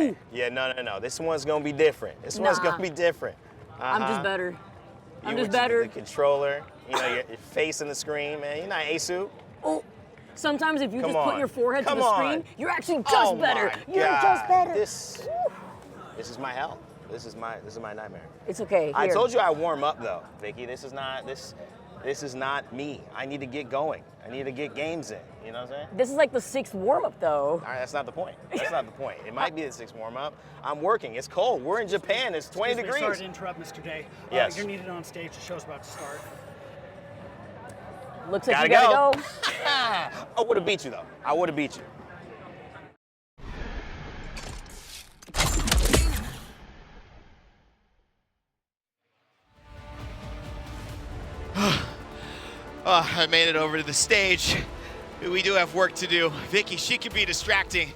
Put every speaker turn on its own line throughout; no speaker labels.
right. Yeah, no. This one's going to be different. This one's going to be different.
I'm just better. I'm just
with
better.
The controller, your face in the screen, man. You're not Asu.
Oh, sometimes if you
Come
just put
on.
your forehead to
Come
the
on.
screen, you're actually just better.
My
You're
God.
just better.
This is my hell. This is my nightmare.
It's okay. Here.
I told you I warm up though, Vicky. This is not me. I need to get going. I need to get games in. You know what I'm saying?
This is like the 6th warm-up, though.
All right, that's not the point. That's not the point. It might be the 6th warm-up. I'm working. It's cold. We're in Japan. It's 20 degrees.
Sorry to interrupt, Mr. Day.
Yes.
You're needed on stage. The show's about to start.
Looks like you gotta go.
I would have beat you, though. I would have beat you.
I made it over to the stage. We do have work to do. Vicky, she can be distracting.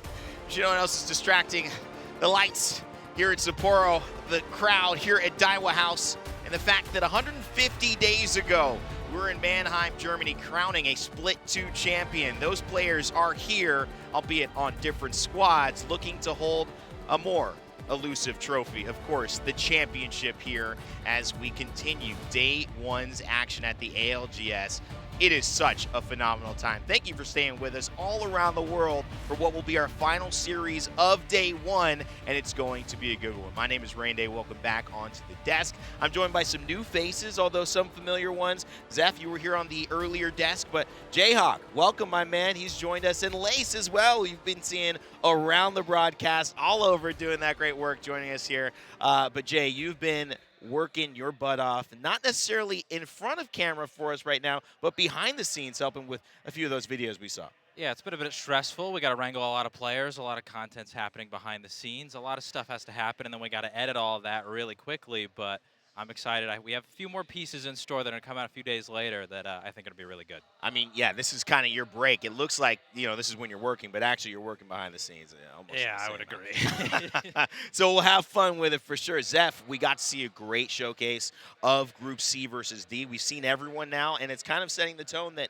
But you know what else is distracting? The lights here at Sapporo, the crowd here at Daiwa House, and the fact that 150 days ago, we were in Mannheim, Germany, crowning a Split 2 champion. Those players are here, albeit on different squads, looking to hold a more elusive trophy. Of course, the championship here as we continue day one's action at the ALGS. It is such a phenomenal time. Thank you for staying with us all around the world for what will be our final series of day one, and it's going to be a good one. My name is Rain Day. Welcome back onto the desk. I'm joined by some new faces, although some familiar ones. Zeph, you were here on the earlier desk, but Jayhawk, welcome, my man. He's joined us, and Lace as well. You've been seeing around the broadcast, all over, doing that great work, joining us here. But Jay, you've been working your butt off, not necessarily in front of camera for us right now, but behind the scenes helping with a few of those videos we saw.
Yeah, it's been a bit stressful. We got to wrangle a lot of players, a lot of content's happening behind the scenes, a lot of stuff has to happen, and then we got to edit all of that really quickly, but I'm excited. We have a few more pieces in store that are going to come out a few days later that I think are going to be really good.
I mean, yeah, this is kind of your break. It looks like, this is when you're working, but actually you're working behind the scenes.
Yeah, I would agree.
So we'll have fun with it for sure. Zeph, we got to see a great showcase of Group C versus D. We've seen everyone now, and it's kind of setting the tone that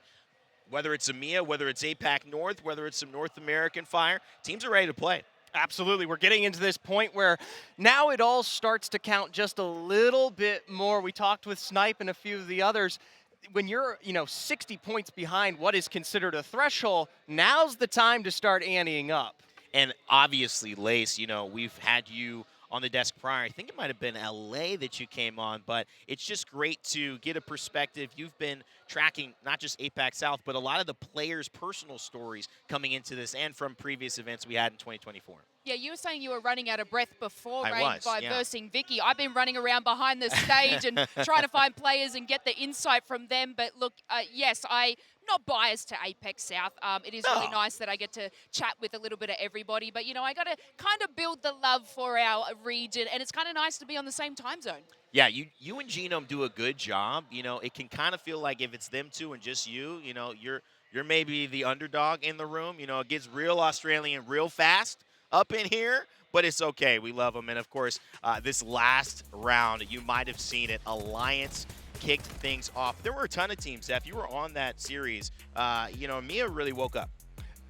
whether it's EMEA, whether it's APAC North, whether it's some North American fire, teams are ready to play.
Absolutely. We're getting into this point where now it all starts to count just a little bit more. We talked with Snipe and a few of the others. When you're, 60 points behind what is considered a threshold, now's the time to start anteing up.
And obviously, Lace, we've had you on the desk prior. I think it might have been LA that you came on, but it's just great to get a perspective. You've been tracking not just APAC South, but a lot of the players' personal stories coming into this and from previous events we had in 2024.
Yeah, you were saying you were running out of breath before
yeah.
versing Vicky. I've been running around behind the stage and trying to find players and get the insight from them. But look, yes, I'm not biased to APAC South. It is really nice that I get to chat with a little bit of everybody. But, I got to kind of build the love for our region, and it's kind of nice to be on the same time zone.
Yeah, you and Genome do a good job. It can kind of feel like if it's them two and just you, you're maybe the underdog in the room. It gets real Australian real fast up in here, but it's okay. We love them. And, of course, this last round, you might have seen it, Alliance kicked things off. There were a ton of teams, Zeph. You were on that series. Mia really woke up.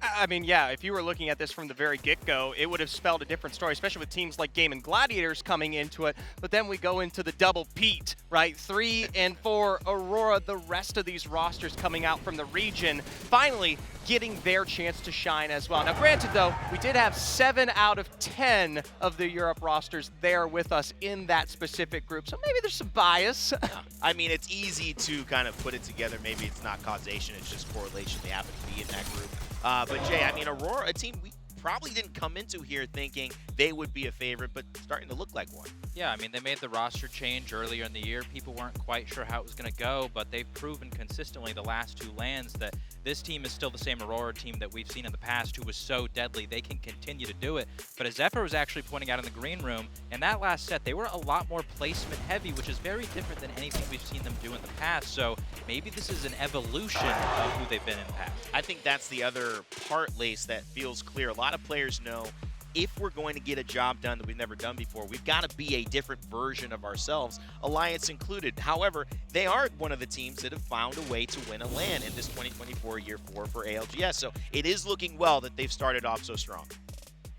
I mean, yeah, if you were looking at this from the very get-go, it would have spelled a different story, especially with teams like Game and Gladiators coming into it. But then we go into the double Pete, right? 3 and 4 Aurora, the rest of these rosters coming out from the region, finally getting their chance to shine as well. Now, granted, though, we did have 7 out of 10 of the Europe rosters there with us in that specific group, so maybe there's some bias.
I mean, it's easy to kind of put it together. Maybe it's not causation, it's just correlation. They happen to be in that group. But, Jay, I mean, Aurora, a team we probably didn't come into here thinking they would be a favorite, but starting to look like one.
Yeah, I mean, they made the roster change earlier in the year. People weren't quite sure how it was going to go, but they've proven consistently the last 2 lands that this team is still the same Aurora team that we've seen in the past who was so deadly. They can continue to do it. But as Zephyr was actually pointing out in the green room, in that last set, they were a lot more placement heavy, which is very different than anything we've seen them do in the past. So maybe this is an evolution of who they've been in the past.
I think that's the other part, Lace, that feels clear. A lot of players know if we're going to get a job done that we've never done before, we've got to be a different version of ourselves, Alliance included. However, they are one of the teams that have found a way to win a LAN in this 2024 Year 4 for ALGS. So it is looking well that they've started off so strong.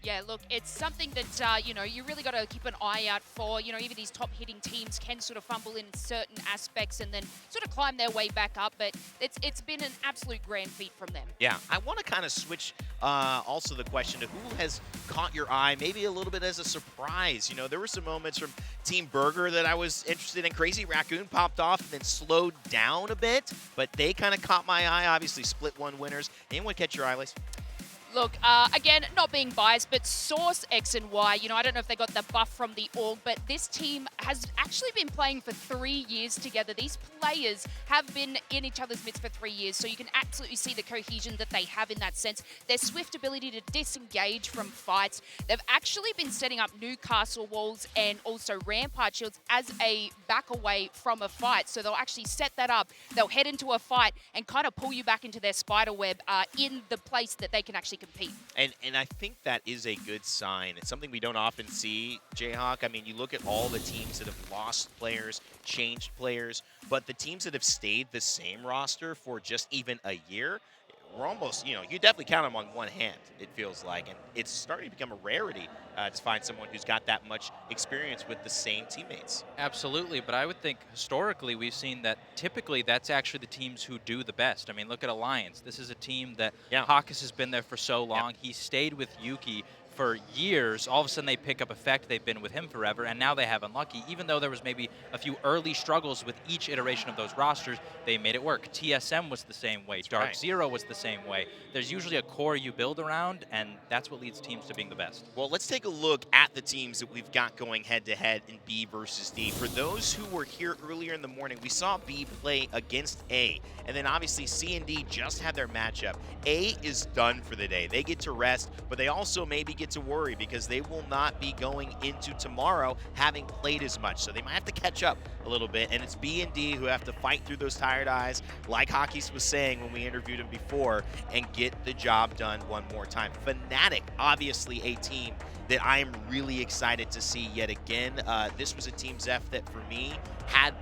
Yeah, look, it's something that, you really got to keep an eye out for. Even these top hitting teams can sort of fumble in certain aspects and then sort of climb their way back up. But it's been an absolute grand feat from them.
Yeah, I want to kind of switch also the question to who has caught your eye, maybe a little bit as a surprise. There were some moments from Team Burger that I was interested in. Crazy Raccoon popped off and then slowed down a bit, but they kind of caught my eye. Obviously, split one winners. Anyone catch your eye, Lace?
Look, again, not being biased, but Source X and Y, I don't know if they got the buff from the org, but this team has actually been playing for 3 years together. These players have been in each other's midst for 3 years, so you can absolutely see the cohesion that they have in that sense. Their swift ability to disengage from fights. They've actually been setting up new castle walls and also rampart shields as a back away from a fight. So they'll actually set that up. They'll head into a fight and kind of pull you back into their spider web in the place that they can actually compete.
And I think that is a good sign. It's something we don't often see, Jayhawk. I mean, you look at all the teams that have lost players, changed players, but the teams that have stayed the same roster for just even a year, we're almost, you definitely count them on one hand, it feels like. And it's starting to become a rarity to find someone who's got that much experience with the same teammates.
Absolutely, but I would think historically we've seen that typically that's actually the teams who do the best. I mean, look at Alliance. This is a team that Hawkes has been there for so long. He stayed with Yuki for years. All of a sudden they pick up effect. They've been with him forever, and now they have Unlucky. Even though there was maybe a few early struggles with each iteration of those rosters, they made it work. TSM was the same way. Dark Zero was the same way. There's usually a core you build around, and that's what leads teams to being the best.
Well, let's take a look at the teams that we've got going head-to-head in B versus D. For those who were here earlier in the morning, we saw B play against A, and then obviously C and D just had their matchup. A is done for the day. They get to rest, but they also maybe get to worry because they will not be going into tomorrow having played as much. So they might have to catch up a little bit, and it's B and D who have to fight through those tired eyes, like Hawkes was saying when we interviewed him before, and get the job done one more time. Fnatic, obviously a team that I am really excited to see yet again. This was a team, Zeph, that for me had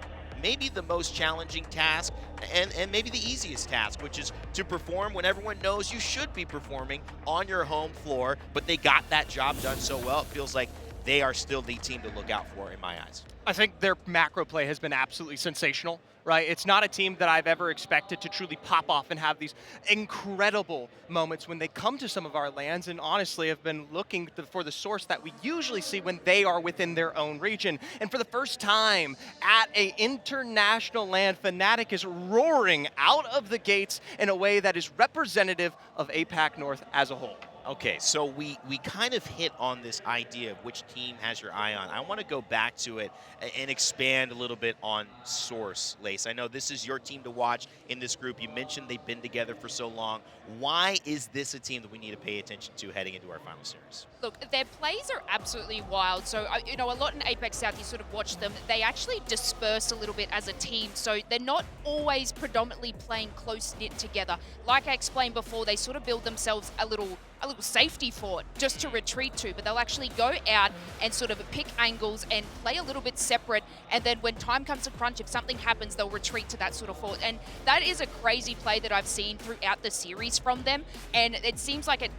maybe the most challenging task and maybe the easiest task, which is to perform when everyone knows you should be performing on your home floor, but they got that job done so well, it feels like they are still the team to look out for in my eyes.
I think their macro play has been absolutely sensational, right? It's not a team that I've ever expected to truly pop off and have these incredible moments when they come to some of our lands, and honestly have been looking for the source that we usually see when they are within their own region. And for the first time at an international land, Fnatic is roaring out of the gates in a way that is representative of APAC North as a whole.
Okay, so we kind of hit on this idea of which team has your eye on. I want to go back to it and expand a little bit on Source, Lace. I know this is your team to watch in this group. You mentioned they've been together for so long. Why is this a team that we need to pay attention to heading into our final series?
Look, their plays are absolutely wild. So, a lot in Apex South, you sort of watch them. They actually disperse a little bit as a team. So they're not always predominantly playing close-knit together. Like I explained before, they sort of build themselves a little safety fort just to retreat to, but they'll actually go out and sort of pick angles and play a little bit separate, and then when time comes to crunch, if something happens, they'll retreat to that sort of fort. And that is a crazy play that I've seen throughout the series from them, and it seems like it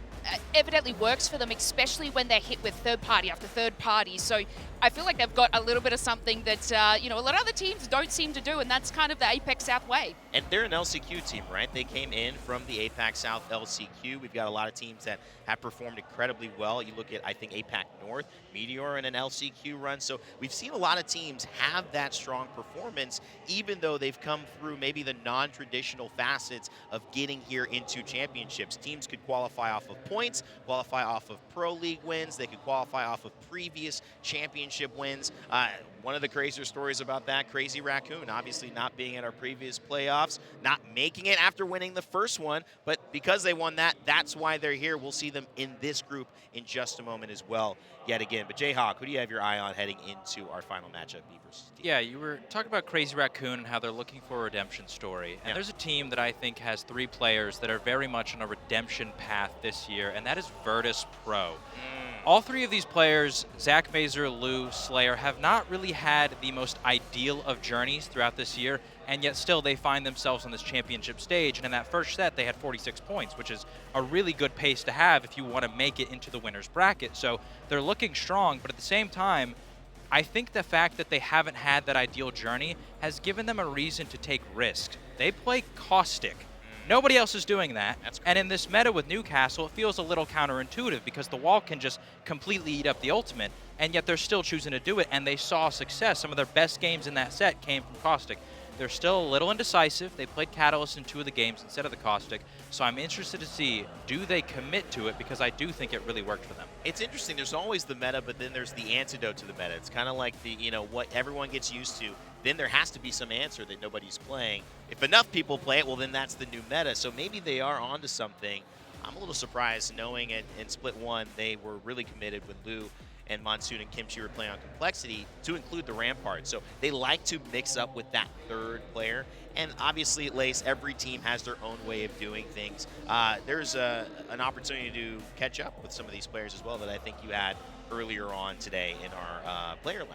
evidently works for them, especially when they're hit with third party after third party. So I feel like they've got a little bit of something that a lot of other teams don't seem to do, and that's kind of the Apex South way.
And they're an LCQ team, right? They came in from the APAC South LCQ. We've got a lot of teams that have performed incredibly well. You look at, I think, APAC North, Meteor in an LCQ run. So we've seen a lot of teams have that strong performance, even though they've come through maybe the non-traditional facets of getting here into championships. Teams could qualify off of points, qualify off of Pro League wins. They could qualify off of previous championship wins. One of the crazier stories about that, Crazy Raccoon, obviously not being in our previous playoffs, not making it after winning the first one, but because they won that, that's why they're here. We'll see them in this group in just a moment as well, yet again. But Jayhawk, who do you have your eye on heading into our final matchup, B versus D?
Yeah, you were talking about Crazy Raccoon and how they're looking for a redemption story. And there's a team that I think has 3 players that are very much on a redemption path this year, and that is Virtus Pro. All 3 of these players, Zach Mazer, Lou, Blue, Slayer have not really had the most ideal of journeys throughout this year, and yet still they find themselves on this championship stage. And in that first set, they had 46 points, which is a really good pace to have if you want to make it into the winner's bracket. So they're looking strong, but at the same time, I think the fact that they haven't had that ideal journey has given them a reason to take risks. They play Caustic. Nobody else is doing that. And in this meta with Newcastle, it feels a little counterintuitive because the wall can just completely eat up the ultimate, and yet they're still choosing to do it, and they saw success. Some of their best games in that set came from Caustic. They're still a little indecisive. They played Catalyst in 2 of the games instead of the Caustic. So I'm interested to see, do they commit to it? Because I do think it really worked for them.
It's interesting. There's always the meta, but then there's the antidote to the meta. It's kind of like the, what everyone gets used to. Then there has to be some answer that nobody's playing. If enough people play it, well, then that's the new meta. So maybe they are onto something. I'm a little surprised knowing in Split 1 they were really committed with Lou and Monsoon and Kimchi were playing on Complexity to include the Rampart. So they like to mix up with that third player. And obviously at Lace, every team has their own way of doing things. There's an opportunity to catch up with some of these players as well that I think you had earlier on today in our player lounge.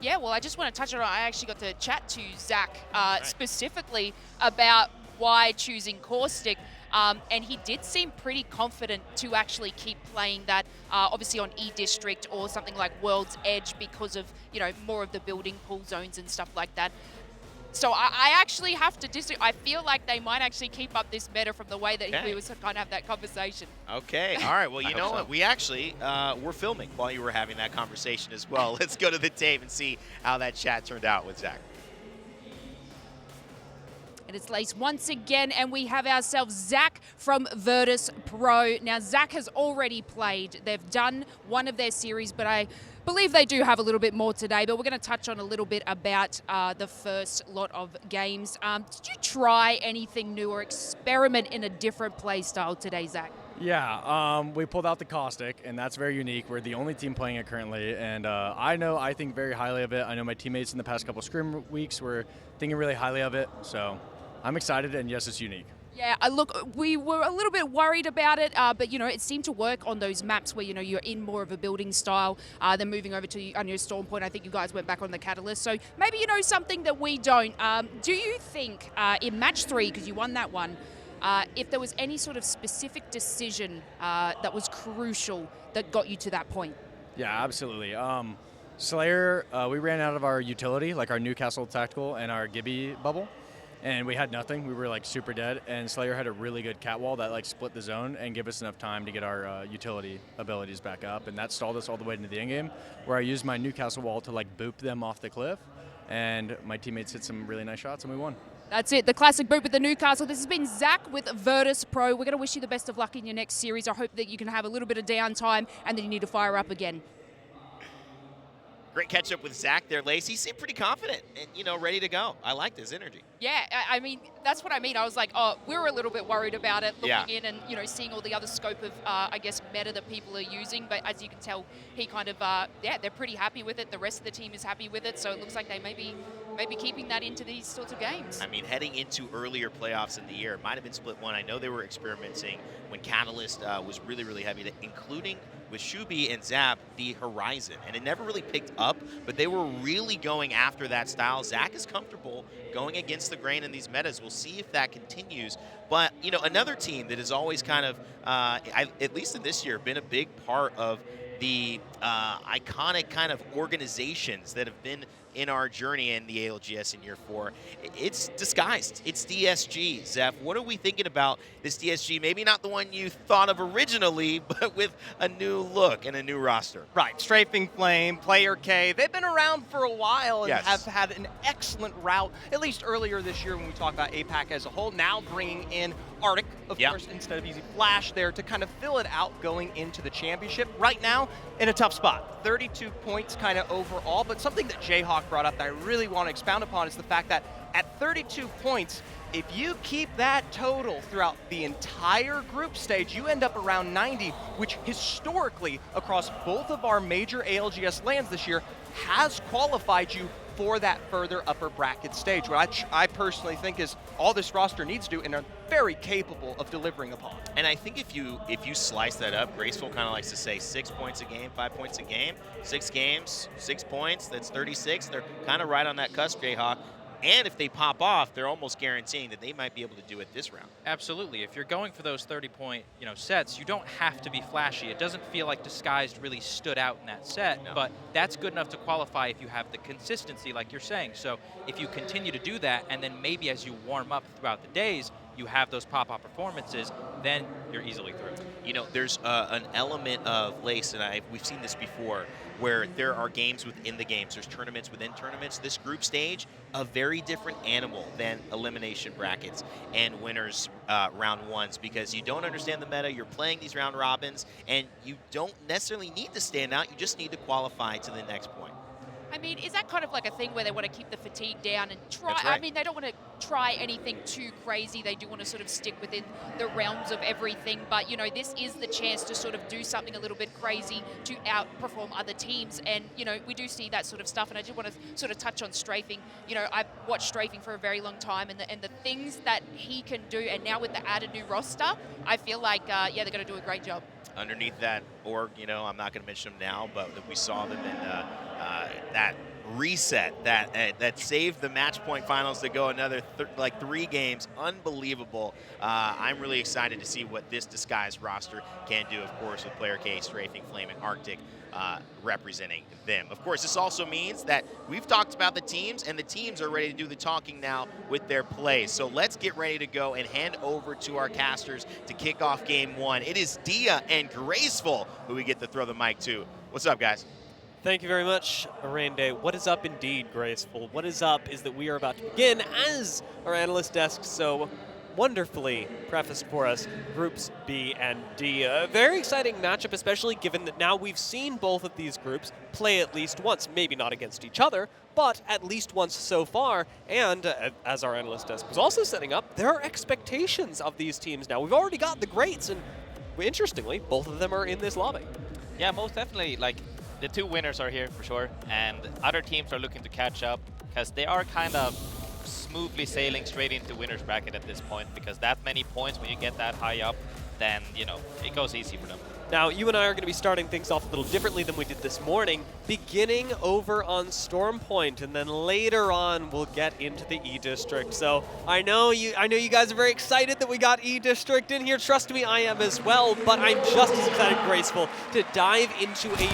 Yeah, well, I just want to touch on it. I actually got to chat to Zach specifically about why choosing Caustic. And he did seem pretty confident to actually keep playing that, obviously on E-District or something like World's Edge because of, more of the building pool zones and stuff like that. So I actually have to disagree. I feel like they might actually keep up this meta from the way that we was kind of have that conversation.
Okay, all right. Well, you know what? We actually were filming while you were having that conversation as well. Let's go to the tape and see how that chat turned out with Zach.
And it's Lace once again, and we have ourselves Zach from Virtus Pro. Now, Zach has already played. They've done one of their series, but I believe they do have a little bit more today. But we're going to touch on a little bit about the first lot of games. Did you try anything new or experiment in a different play style today, Zach?
Yeah, we pulled out the Caustic, and that's very unique. We're the only team playing it currently, and I think very highly of it. I know my teammates in the past couple scrim weeks were thinking really highly of it, so I'm excited, and yes, it's unique.
Yeah, look, we were a little bit worried about it, but, it seemed to work on those maps where, you're in more of a building style, then moving over to Storm Point. I think you guys went back on the Catalyst, so maybe you know something that we don't. Do you think in Match 3, because you won that one, if there was any sort of specific decision that was crucial that got you to that point?
Yeah, absolutely. Slayer, we ran out of our utility, like our Newcastle Tactical and our Gibby bubble, and we had nothing. We were super dead, and Slayer had a really good cat wall that split the zone and gave us enough time to get our utility abilities back up, and that stalled us all the way into the end game, where I used my Newcastle wall to boop them off the cliff, and my teammates hit some really nice shots, and we won.
That's it, the classic boot with the Newcastle. This has been Zach with Virtus Pro. We're going to wish you the best of luck in your next series. I hope that you can have a little bit of downtime and then you need to fire up again.
Great catch up with Zach there, Lace. He seemed pretty confident and, ready to go. I liked his energy.
Yeah, I mean, that's what I mean. I was like, we were a little bit worried about it, looking in and, seeing all the other scope of, meta that people are using. But as you can tell, he kind of, they're pretty happy with it. The rest of the team is happy with it. So it looks like they may be keeping that into these sorts of games.
I mean, heading into earlier playoffs in the year, it might have been Split 1. I know they were experimenting when Catalyst was really, really heavy, including with Shubi and Zap, the Horizon. And it never really picked up, but they were really going after that style. Zach is comfortable going against the grain in these metas. We'll see if that continues. But, another team that has always kind of, at least in this year, been a big part of the iconic kind of organizations that have been in our journey in the ALGS in Year 4. It's disguised. It's DSG. Zeph, what are we thinking about this DSG? Maybe not the one you thought of originally, but with a new look and a new roster.
Right. Strafing Flame, Player K. They've been around for a while and have had an excellent route, at least earlier this year when we talk about APAC as a whole. Now bringing in Arctic, of course, instead of Easy Flash there to kind of fill it out going into the championship. Right now, in a tough spot. 32 points kind of overall, but something that Jayhawk brought up that I really want to expound upon is the fact that at 32 points, if you keep that total throughout the entire group stage, you end up around 90, which historically, across both of our major ALGS lands this year, has qualified you for that further upper bracket stage, which I personally think is all this roster needs to do and are very capable of delivering upon.
And I think if you slice that up, Graceful kind of likes to say 6 points a game, 5 points a game, 6 games, 6 points, that's 36. They're kind of right on that cusp, Jayhawk. And if they pop off, they're almost guaranteeing that they might be able to do it this round.
Absolutely. If you're going for those 30-point, sets, you don't have to be flashy. It doesn't feel like Disguised really stood out in that set, but that's good enough to qualify if you have the consistency, like you're saying. So if you continue to do that, and then maybe as you warm up throughout the days, you have those pop-up performances, then you're easily through.
There's an element of Lace, and we've seen this before, where there are games within the games. There's tournaments within tournaments. This group stage, a very different animal than elimination brackets and winners round ones, because you don't understand the meta. You're playing these round robins, and you don't necessarily need to stand out. You just need to qualify to the next point.
I mean, is that kind of like a thing where they want to keep the fatigue down and try?
That's right.
I mean, they don't want to try anything too crazy. They do want to sort of stick within the realms of everything. But, this is the chance to sort of do something a little bit crazy to outperform other teams. And, we do see that sort of stuff. And I just want to sort of touch on Strafing. I've watched Strafing for a very long time. And the things that he can do, and now with the added new roster, I feel like, they're going to do a great job.
Underneath that org, I'm not going to mention them now, but we saw them in that reset that saved the match point finals to go another 3 games. Unbelievable. I'm really excited to see what this Disguised roster can do, of course, with Player K, Strafing, Flame, and Arctic representing them. Of course, this also means that we've talked about the teams, and the teams are ready to do the talking now with their plays. So let's get ready to go and hand over to our casters to kick off game 1. It is Dia and Graceful who we get to throw the mic to. What's up, guys?
Thank you very much, Arande. What is up indeed, Graceful? What is up is that we are about to begin, as our analyst desk so wonderfully prefaced for us, Groups B and D. A very exciting matchup, especially given that now we've seen both of these groups play at least once. Maybe not against each other, but at least once so far. And as our analyst desk was also setting up, there are expectations of these teams now. We've already got the greats, and interestingly, both of them are in this lobby.
Yeah, most definitely. The 2 winners are here for sure, and other teams are looking to catch up because they are kind of smoothly sailing straight into winner's bracket at this point, because that many points when you get that high up, then, it goes easy for them.
Now, you and I are going to be starting things off a little differently than we did this morning, beginning over on Storm Point, and then later on we'll get into the E-District. So I know you guys are very excited that we got E-District in here. Trust me, I am as well, but I'm just as excited, Graceful, to dive into a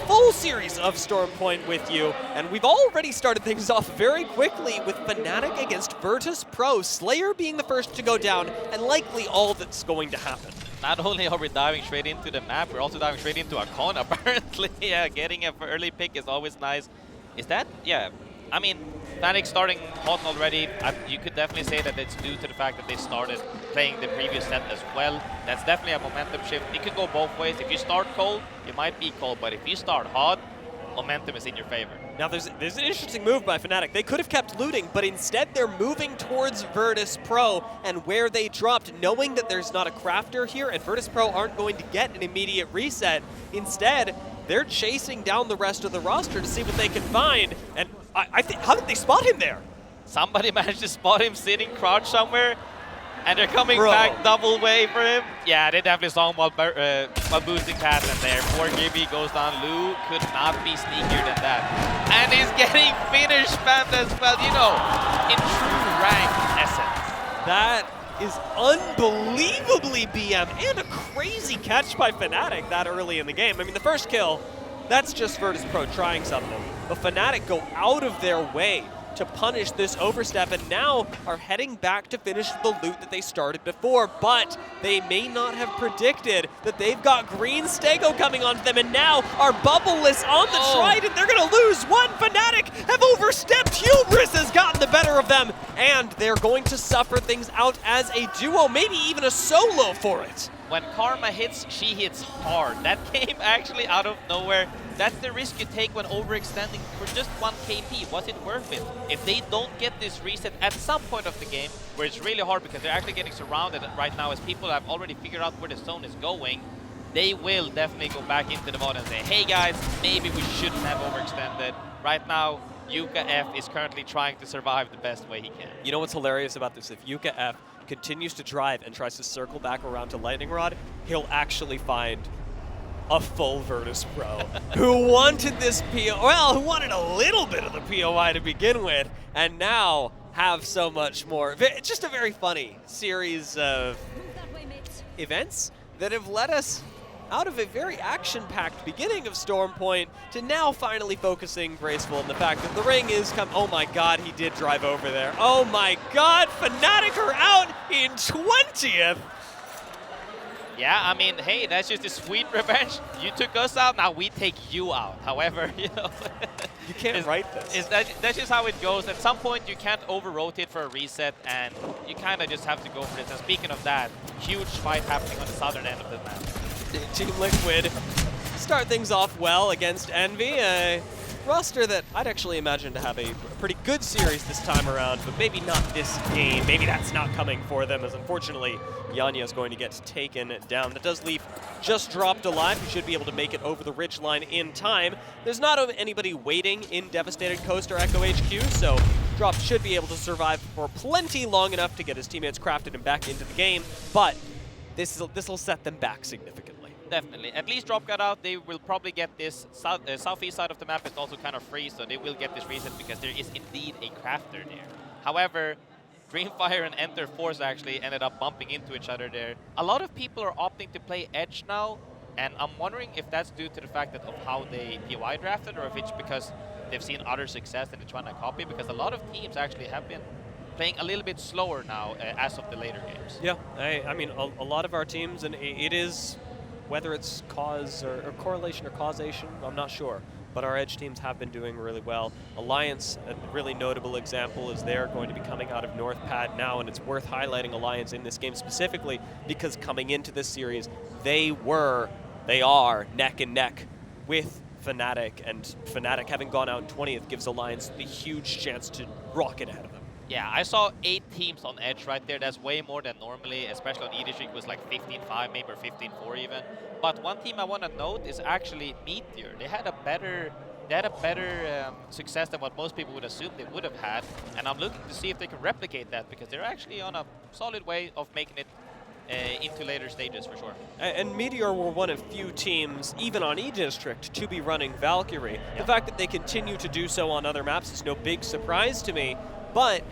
full series of Storm Point with you. And we've already started things off very quickly with Fnatic against Virtus Pro, Slayer being the first to go down, and likely all that's going to happen.
Not only are we diving straight into the map, we're also diving straight into a con, apparently. Yeah, getting an early pick is always nice. Is that? Yeah. I mean, Fnatic starting hot already. You could definitely say that it's due to the fact that they started playing the previous set as well. That's definitely a momentum shift. It could go both ways. If you start cold, you might be cold, but if you start hot, momentum is in your favor.
Now, there's an interesting move by Fnatic. They could have kept looting, but instead they're moving towards Virtus Pro, and where they dropped, knowing that there's not a crafter here, and Virtus Pro aren't going to get an immediate reset. Instead, they're chasing down the rest of the roster to see what they can find, and I think, how did they spot him there?
Somebody managed to spot him sitting crouched somewhere, and they're coming back double way for him. Yeah, they definitely saw him while boosting past him there. Poor Gibby goes down. Lou could not be sneakier than that. And he's getting finish spammed as well, in true rank essence.
That is unbelievably BM, and a crazy catch by Fnatic that early in the game. I mean, the first kill, that's just Virtus Pro trying something. But Fnatic go out of their way to punish this overstep, and now are heading back to finish the loot that they started before, but they may not have predicted that they've got green Stego coming onto them, and now are bubbleless on the Trident. They're gonna lose one. Fnatic have overstepped. Hubris has gotten the better of them, and they're going to suffer things out as a duo, maybe even a solo for it.
When Karma hits, she hits hard. That came actually out of nowhere. That's the risk you take when overextending for just 1 KP. Was it worth it? If they don't get this reset at some point of the game, where it's really hard because they're actually getting surrounded right now as people have already figured out where the zone is going, they will definitely go back into the VOD and say, hey guys, maybe we shouldn't have overextended. Right now, Yuka F is currently trying to survive the best way he can.
You know what's hilarious about this? If Yuka F continues to drive and tries to circle back around to Lightning Rod, he'll actually find a full Virtus Pro who wanted this who wanted a little bit of the POI to begin with, and now have so much more. It's just a very funny series of events that have led us out of a very action-packed beginning of Storm Point to now finally focusing Graceful on the fact that the ring is oh my god, he did drive over there. Oh my god, Fnatic are out in 20th!
Yeah, I mean, hey, that's just a sweet revenge. You took us out, now we take you out. However, you know,
you can't write this.
That's just how it goes. At some point, you can't over-rotate for a reset, and you kind of just have to go for it. And speaking of that, huge fight happening on the southern end of the map.
Team Liquid start things off well against Envy, a roster that I'd actually imagine to have a pretty good series this time around, but maybe not this game. Maybe that's not coming for them, as unfortunately Yanya is going to get taken down. That does leave just dropped alive, who should be able to make it over the ridge line in time. There's not anybody waiting in Devastated Coast or Echo HQ, so Drop should be able to survive for plenty long enough to get his teammates crafted and back into the game, but this will set them back significantly.
Definitely. At least Drop got out. They will probably get this southeast side of the map is also kind of free, so they will get this reset because there is indeed a crafter there. However, Dreamfire and Enter Force actually ended up bumping into each other there. A lot of people are opting to play Edge now, and I'm wondering if that's due to the fact of how they POI drafted, or if it's because they've seen other success and they're trying to copy, because a lot of teams actually have been playing a little bit slower now as of the later games.
Yeah, I mean, a lot of our teams, and it is, whether it's cause or correlation or causation, I'm not sure. But our Edge teams have been doing really well. Alliance, a really notable example, is they're going to be coming out of North Pad now, and it's worth highlighting Alliance in this game specifically because coming into this series, they are neck and neck with Fnatic, and Fnatic having gone out in 20th gives Alliance the huge chance to rocket ahead of them.
Yeah, I saw 8 teams on Edge right there. That's way more than normally, especially on E-District was like 15-5 maybe, or 15-4 even. But one team I want to note is actually Meteor. They had a better success than what most people would assume they would have had. And I'm looking to see if they can replicate that, because they're actually on a solid way of making it into later stages for sure.
And Meteor were one of few teams, even on E-District, to be running Valkyrie. Yeah. The fact that they continue to do so on other maps is no big surprise to me, but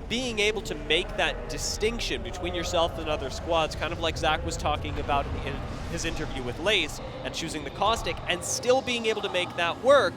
being able to make that distinction between yourself and other squads, kind of like Zach was talking about in his interview with Lace, and choosing the Caustic, and still being able to make that work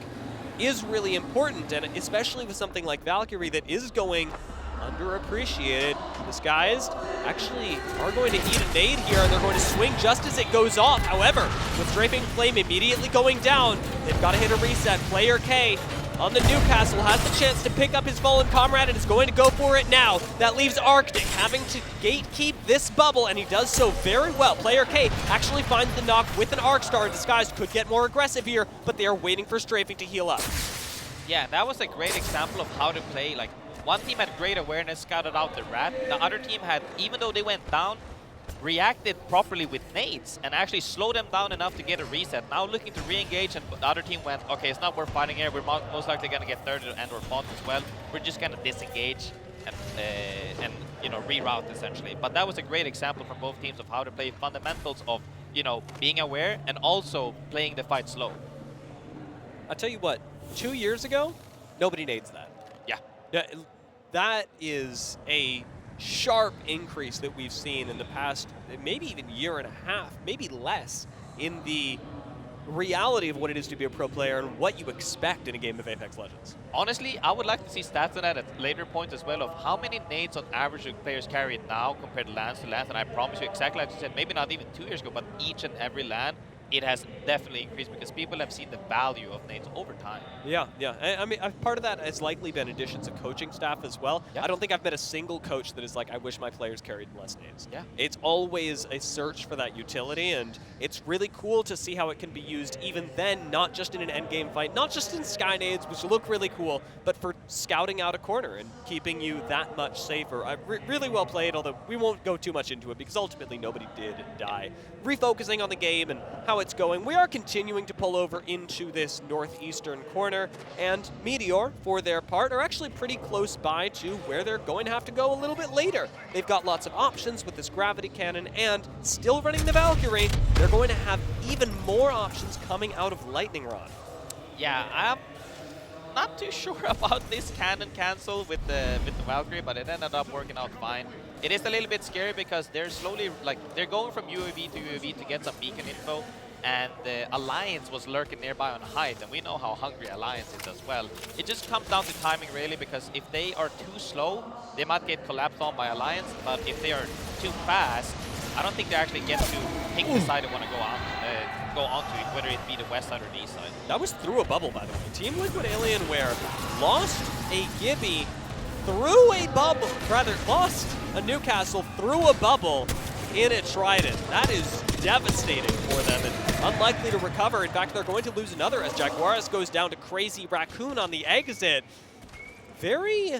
is really important, and especially with something like Valkyrie that is going underappreciated. These guys actually are going to eat a nade here, and they're going to swing just as it goes off. However, with Draping Flame immediately going down, they've got to hit a reset. Player K on the Newcastle has the chance to pick up his fallen comrade and is going to go for it now. That leaves Arctic having to gatekeep this bubble, and he does so very well. Player K actually finds the knock with an Arc Star in disguise. Could get more aggressive here, but they are waiting for Strafing to heal up.
Yeah, that was a great example of how to play. Like, one team had great awareness, scouted out the rat. The other team had, even though they went down, reacted properly with nades and actually slowed them down enough to get a reset. Now looking to re-engage, and the other team went, okay, it's not worth fighting here. We're most likely going to get third and or fought as well. We're just going to disengage and you know, reroute essentially. But that was a great example from both teams of how to play fundamentals of, you know, being aware and also playing the fight slow.
I'll tell you what, 2 years ago, nobody nades that. Yeah. That is a sharp increase that we've seen in the past, maybe even year and a half, maybe less, in the reality of what it is to be a pro player and what you expect in a game of Apex Legends.
Honestly, I would like to see stats on that at later points as well, of how many nades on average do players carry now compared to LANs to LANs, and I promise you, exactly like you said, maybe not even 2 years ago, but each and every LAN, it has definitely increased because people have seen the value of nades over time.
Yeah. I mean, part of that has likely been additions of coaching staff as well. Yeah. I don't think I've met a single coach that is like, I wish my players carried less nades. Yeah. It's always a search for that utility, and it's really cool to see how it can be used even then, not just in an endgame fight, not just in sky nades, which look really cool, but for scouting out a corner and keeping you that much safer. Really well played, although we won't go too much into it because ultimately nobody did die. Refocusing on the game and how how it's going. We are continuing to pull over into this northeastern corner, and Meteor, for their part, are actually pretty close by to where they're going to have to go a little bit later. They've got lots of options with this gravity cannon, and still running the Valkyrie, they're going to have even more options coming out of Lightning Rod.
Yeah, I'm not too sure about this cannon cancel with the Valkyrie, but it ended up working out fine. It is a little bit scary because they're slowly, they're going from UAV to UAV to get some beacon info, and the Alliance was lurking nearby on height, and we know how hungry Alliance is as well. It just comes down to timing, really, because if they are too slow, they might get collapsed on by Alliance, but if they are too fast, I don't think they actually get to pick the side they want to go onto it, whether it be the west side or the east side.
That was through a bubble, by the way. Team Liquid Alienware lost a Gibby through a bubble, rather lost a Newcastle through a bubble in a Trident. That is devastating for them and unlikely to recover. In fact, they're going to lose another as Jaguares goes down to Crazy Raccoon on the exit. Very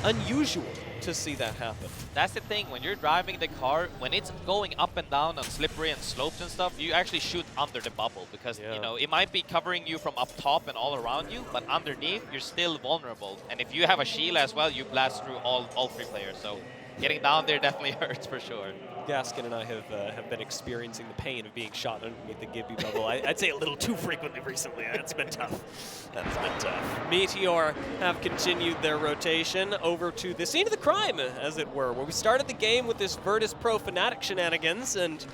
unusual to see that happen.
That's the thing, when you're driving the car, when it's going up and down on slippery and slopes and stuff, you actually shoot under the bubble because, you know, it might be covering you from up top and all around you, but underneath, you're still vulnerable. And if you have a shield as well, you blast through all three players. So getting down there definitely hurts for sure.
Gaskin and I have been experiencing the pain of being shot underneath the Gibby bubble. I'd say a little too frequently recently. That's been tough. That's been tough. Meteor have continued their rotation over to the scene of the crime, as it were, where we started the game with this Virtus Pro Fnatic shenanigans, and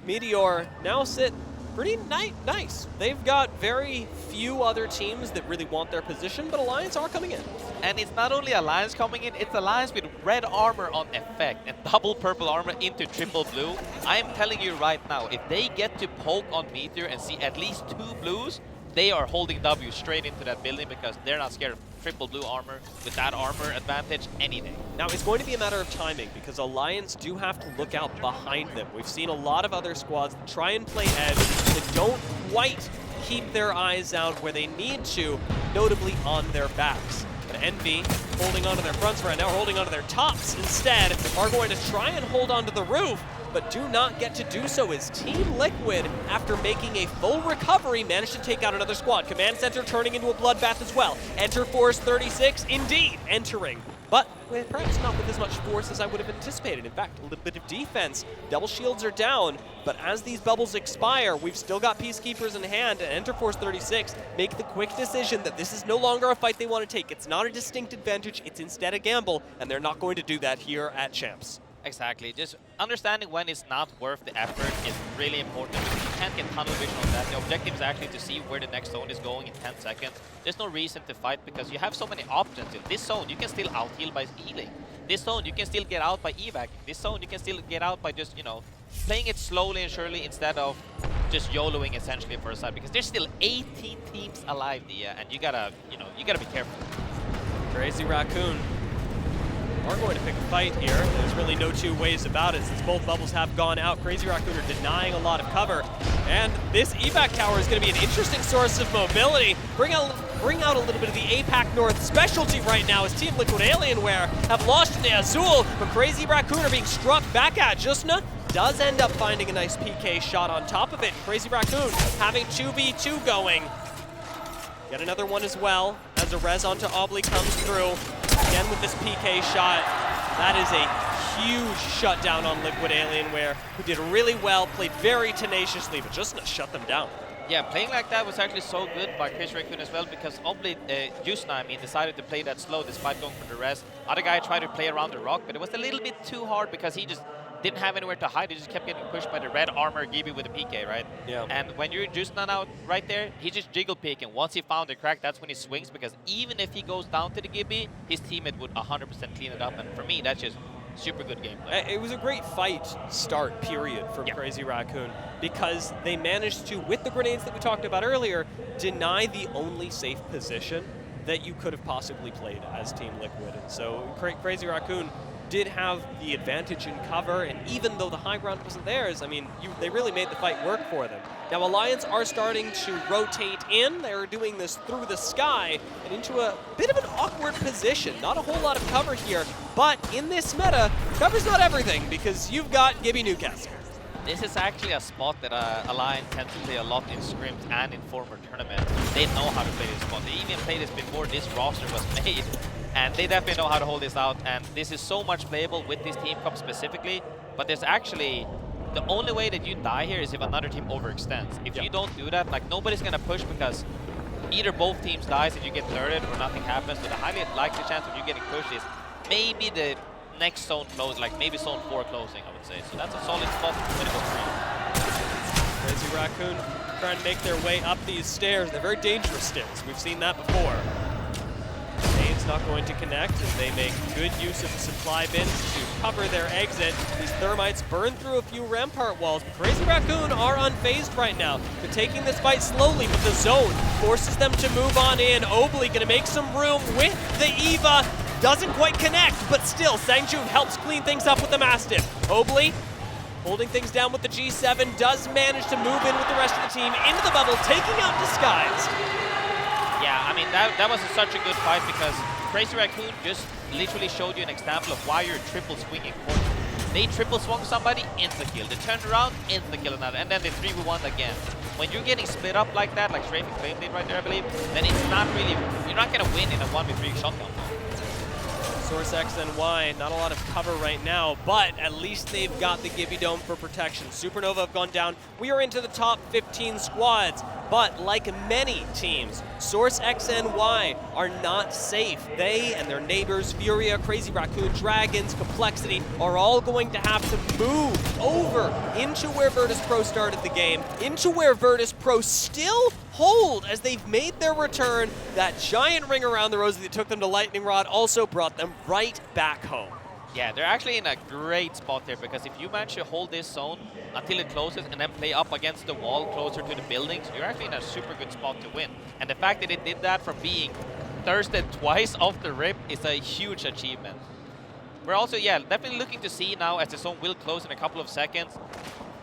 Meteor now sit pretty nice. They've got very few other teams that really want their position, but Alliance are coming in.
And it's not only Alliance coming in, it's Alliance with red armor on effect and double purple armor into triple blue. I'm telling you right now, if they get to poke on Meteor and see at least 2 blues, they are holding W straight into that building because they're not scared of triple blue armor with that armor advantage any day.
Now, it's going to be a matter of timing because Alliance do have to look out behind them. We've seen a lot of other squads that try and play edge that don't quite keep their eyes out where they need to, notably on their backs. But Envy, holding onto their fronts right now, holding onto their tops instead, are going to try and hold onto the roof, but do not get to do so as Team Liquid, after making a full recovery, managed to take out another squad. Command Center turning into a bloodbath as well. Enter Force 36, indeed, entering. But perhaps not with as much force as I would have anticipated. In fact, a little bit of defense. Double shields are down, but as these bubbles expire, we've still got Peacekeepers in hand, and Enter Force 36 make the quick decision that this is no longer a fight they want to take. It's not a distinct advantage, it's instead a gamble, and they're not going to do that here at Champs.
Exactly. Just understanding when it's not worth the effort is really important. You can't get tunnel vision on that. The objective is actually to see where the next zone is going in 10 seconds. There's no reason to fight because you have so many options. In this zone, you can still out-heal by healing. This zone, you can still get out by evacing. This zone, you can still get out by just, playing it slowly and surely instead of just YOLOing essentially for a side, because there's still 18 teams alive, Dia, and you gotta be careful.
Crazy Raccoon are going to pick a fight here. There's really no two ways about it since both bubbles have gone out. Crazy Raccoon are denying a lot of cover, and this evac tower is going to be an interesting source of mobility. Bring out a little bit of the APAC North specialty right now as Team Liquid Alienware have lost to the Azul, but Crazy Raccoon are being struck back at. Justna does end up finding a nice PK shot on top of it. Crazy Raccoon having 2v2 going. Get another one as well as a res onto Obli comes through. Again with this PK shot. That is a huge shutdown on Liquid Alienware, who did really well, played very tenaciously, but just shut them down.
Yeah, playing like that was actually so good by Chris Raccoon as well, because Obli, Justna, decided to play that slow despite going for the res. Other guy tried to play around the rock, but it was a little bit too hard because he just didn't have anywhere to hide. He just kept getting pushed by the red armor Gibby with the PK, right? Yeah. And when you're Justna out right there, he just jiggle picking. Once he found the crack, that's when he swings, because even if he goes down to the Gibby, his teammate would 100% clean it up. And for me, that's just super good gameplay.
It was a great fight start, period, from Crazy Raccoon, because they managed to, with the grenades that we talked about earlier, deny the only safe position that you could have possibly played as Team Liquid. And so Crazy Raccoon did have the advantage in cover, and even though the high ground wasn't theirs, they really made the fight work for them. Now Alliance are starting to rotate in. They're doing this through the sky and into a bit of an awkward position. Not a whole lot of cover here, but in this meta, cover's not everything because you've got Gibby Newcastle.
This is actually a spot that Alliance tends to play a lot in scrims and in former tournaments. They know how to play this spot. They even played this before this roster was made, and they definitely know how to hold this out. And this is so much playable with this team comp specifically, but there's actually, the only way that you die here is if another team overextends. If you don't do that, like nobody's gonna push because either both teams dies and you get thirded or nothing happens. So the highly likely chance of you getting pushed is maybe the next zone close, like maybe zone 4 closing, I would say. So that's a solid spot when it goes green.
Crazy Raccoon trying to make their way up these stairs. They're very dangerous stairs. We've seen that before. Nade's not going to connect, and they make good use of the supply bins to cover their exit. These thermites burn through a few rampart walls, but Crazy Raccoon are unfazed right now. They're taking this fight slowly, but the zone forces them to move on in. Obley gonna make some room with the Eva. Doesn't quite connect, but still, Sangju helps clean things up with the Mastiff. Obley holding things down with the G7, does manage to move in with the rest of the team into the bubble, taking out Disguised.
Yeah, I mean, that was such a good fight because Crazy Raccoon just literally showed you an example of why you're triple swinging points. They triple swung somebody, insta-kill. They turned around, insta-kill another, and then they 3v1 again. When you're getting split up like that, like Strafing Flame did right there, I believe, then it's not really, you're not gonna win in a 1v3 shotgun.
Source X and Y, not a lot of cover right now, but at least they've got the Gibby Dome for protection. Supernova have gone down. We are into the top 15 squads, but like many teams, Source X and Y are not safe. They and their neighbors, Furia, Crazy Raccoon, Dragons, Complexity, are all going to have to move over into where Virtus Pro started the game, into where Virtus Pro still hold as they've made their return. That giant ring around the rosy that took them to Lightning Rod also brought them right back home.
Yeah, they're actually in a great spot there because if you manage to hold this zone until it closes and then play up against the wall closer to the buildings, you're actually in a super good spot to win. And the fact that it did that from being thirsted twice off the rip is a huge achievement. We're also, yeah, definitely looking to see now as the zone will close in a couple of seconds.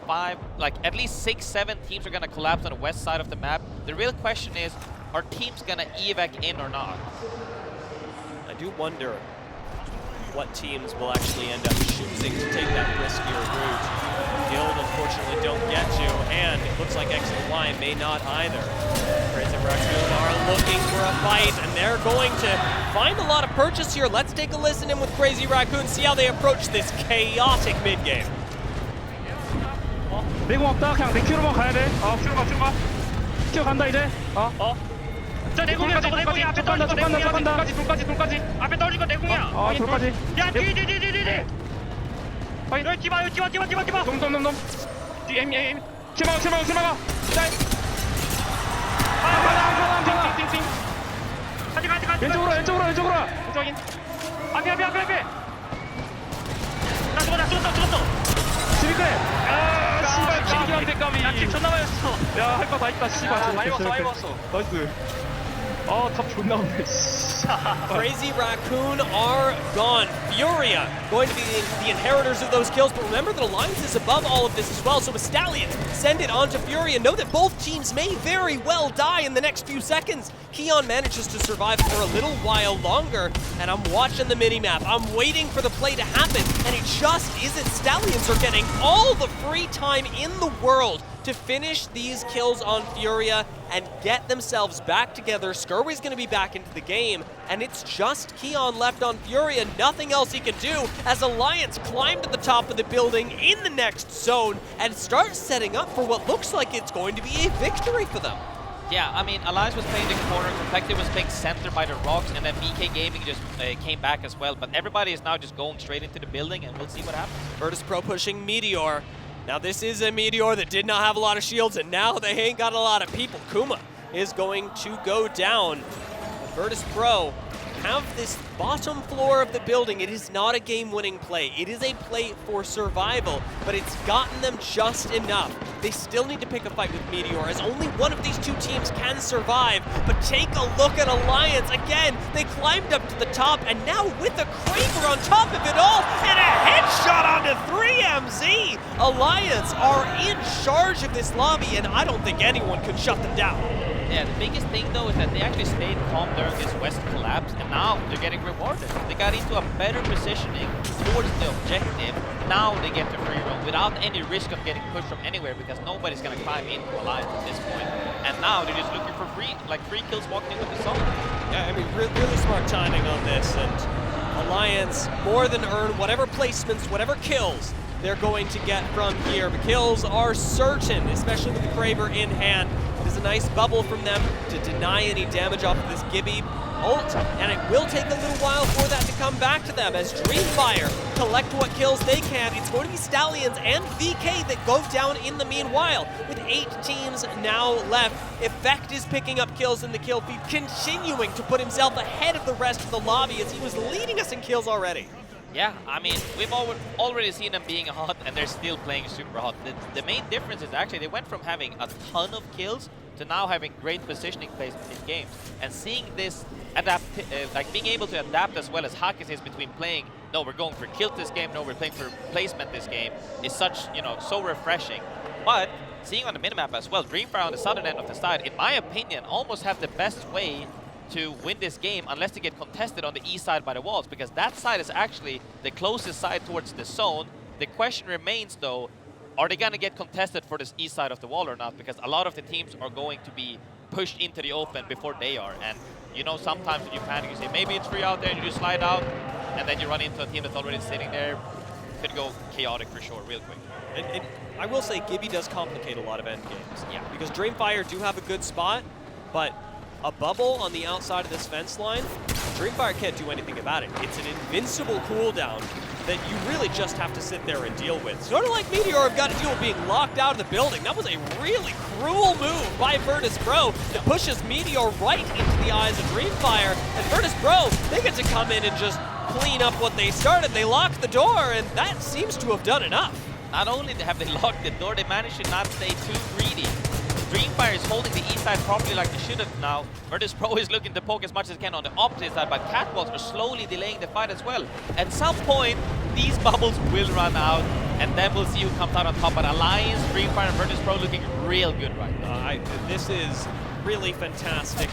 At least 6-7 teams are gonna collapse on the west side of the map. The real question is, are teams gonna evac in or not?
I do wonder what teams will actually end up choosing to take that riskier route. Guild unfortunately don't get to, and it looks like X and Y may not either. Crazy Raccoon are looking for a fight, and they're going to find a lot of purchase here. Let's take a listen in with Crazy Raccoon, see how they approach this chaotic mid-game.
내공 없다. 그냥 내 큐로만 가야 돼. 큐로 가. 큐 간다 이제. 저 내공이야. 저거 내공이야. 앞에 떨어진 거 내공이야. 돌까지. 앞에 떨어진 거 내공이야. 돌까지. 야, 뒤. 확인. 여기 뛰봐. 놈. 뒤, 치마가. 가다. 띵. 가지. 왼쪽으로. 확인. 앞에. 나 죽었어. 지비크래. 씨발, 킬기한테 까비. 나 킬 존나 많이 했어. 야, 할 거 다 있다, 씨발. 많이 봤어. 나이스. 탑 존나 없네.
Crazy Raccoon are gone. Furia going to be the inheritors of those kills, but remember that Alliance is above all of this as well, so with Stallions, send it on to Furia. Know that both teams may very well die in the next few seconds. Keon manages to survive for a little while longer, and I'm watching the minimap. I'm waiting for the play to happen, and it just isn't. Stallions are getting all the free time in the world to finish these kills on Furia and get themselves back together. Skirwy's going to be back into the game, and it's just Keon left on Furia. Nothing else he can do as Alliance climb to the top of the building in the next zone and start setting up for what looks like it's going to be a victory for them.
Yeah, I mean, Alliance was playing the corner, Complexity was playing center by the rocks, and then BK Gaming just came back as well. But everybody is now just going straight into the building, and we'll see what happens.
Virtus Pro pushing Meteor. Now this is a Meteor that did not have a lot of shields, and now they ain't got a lot of people. Kuma is going to go down. Virtus Pro have this bottom floor of the building. It is not a game-winning play. It is a play for survival, but it's gotten them just enough. They still need to pick a fight with Meteor, as only one of these two teams can survive. But take a look at Alliance. Again, they climbed up to the top, and now with a Kraber on top of it all, and a headshot onto 3MZ. Alliance are in charge of this lobby, and I don't think anyone could shut them down.
Yeah, the biggest thing though is that they actually stayed calm during this West collapse, and now they're getting rewarded. They got into a better positioning towards the objective. Now they get to free roam without any risk of getting pushed from anywhere because nobody's gonna climb into Alliance at this point. And now they're just looking for free kills walking in with the zone.
Yeah, I mean, really smart timing on this, and Alliance more than earn whatever placements, whatever kills they're going to get from here. The kills are certain, especially with the Kraber in hand. It is a nice bubble from them to deny any damage off of this Gibby ult, and it will take a little while for that to come back to them as Dreamfire collect what kills they can. It's going to be Stallions and VK that go down in the meanwhile. With 8 teams now left, Effect is picking up kills in the kill feed, continuing to put himself ahead of the rest of the lobby as he was leading us in kills already.
Yeah, I mean, we've already seen them being hot, and they're still playing super hot. The main difference is actually they went from having a ton of kills to now having great positioning placement in games. And seeing this being able to adapt as well as Hakis is between playing, no, we're going for kills this game, no, we're playing for placement this game, is such, so refreshing. But seeing on the minimap as well, Dreamfire on the southern end of the side, in my opinion, almost have the best way to win this game unless they get contested on the east side by the walls, because that side is actually the closest side towards the zone. The question remains though, are they gonna get contested for this east side of the wall or not? Because a lot of the teams are going to be pushed into the open before they are. And sometimes when you panic, you say maybe it's free out there and you just slide out, and then you run into a team that's already sitting there. Could go chaotic for sure, real quick.
And I will say Gibby does complicate a lot of end games.
Yeah.
Because Dreamfire do have a good spot, but a bubble on the outside of this fence line, Dreamfire can't do anything about it. It's an invincible cooldown that you really just have to sit there and deal with. Sort of like Meteor have got to deal with being locked out of the building. That was a really cruel move by Virtus.pro that pushes Meteor right into the eyes of Dreamfire. And Virtus.pro, they get to come in and just clean up what they started. They locked the door, and that seems to have done enough.
Not only have they locked the door, they managed to not stay too greedy. Dreamfire is holding the east side properly like they should have now. Virtus.pro is looking to poke as much as they can on the opposite side, but Catwalks are slowly delaying the fight as well. At some point, these bubbles will run out, and then we'll see who comes out on top. But Alliance, Dreamfire, and Virtus.pro looking real good right now.
This is really fantastic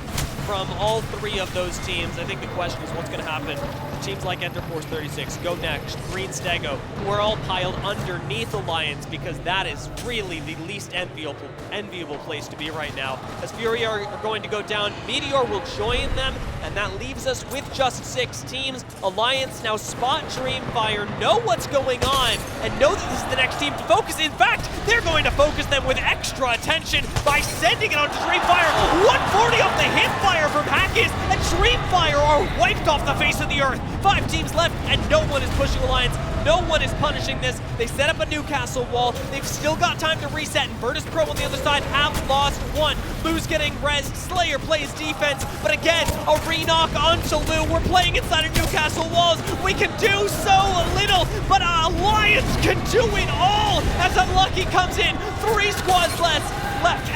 from all 3 of those teams. I think the question is what's going to happen. Teams like Enterforce 36, Go Next, Green Stego, who are all piled underneath Alliance because that is really the least enviable place to be right now. As Fury are going to go down, Meteor will join them, and that leaves us with just 6 teams. Alliance now spot Dreamfire, know what's going on, and know that this is the next team to focus. In fact, they're going to focus them with extra attention by sending it onto Dreamfire. 140 off the hip fire from Hakis, and Dreamfire are wiped off the face of the earth. 5 teams left, and no one is pushing Alliance. No one is punishing this. They set up a Newcastle wall. They've still got time to reset, and Virtus.pro on the other side have lost 1. Lou's getting rezzed. Slayer plays defense, but again, a re-knock onto Lou. We're playing inside of Newcastle walls. We can do so little, but Alliance can do it all as Unlucky comes in. 3 squads left.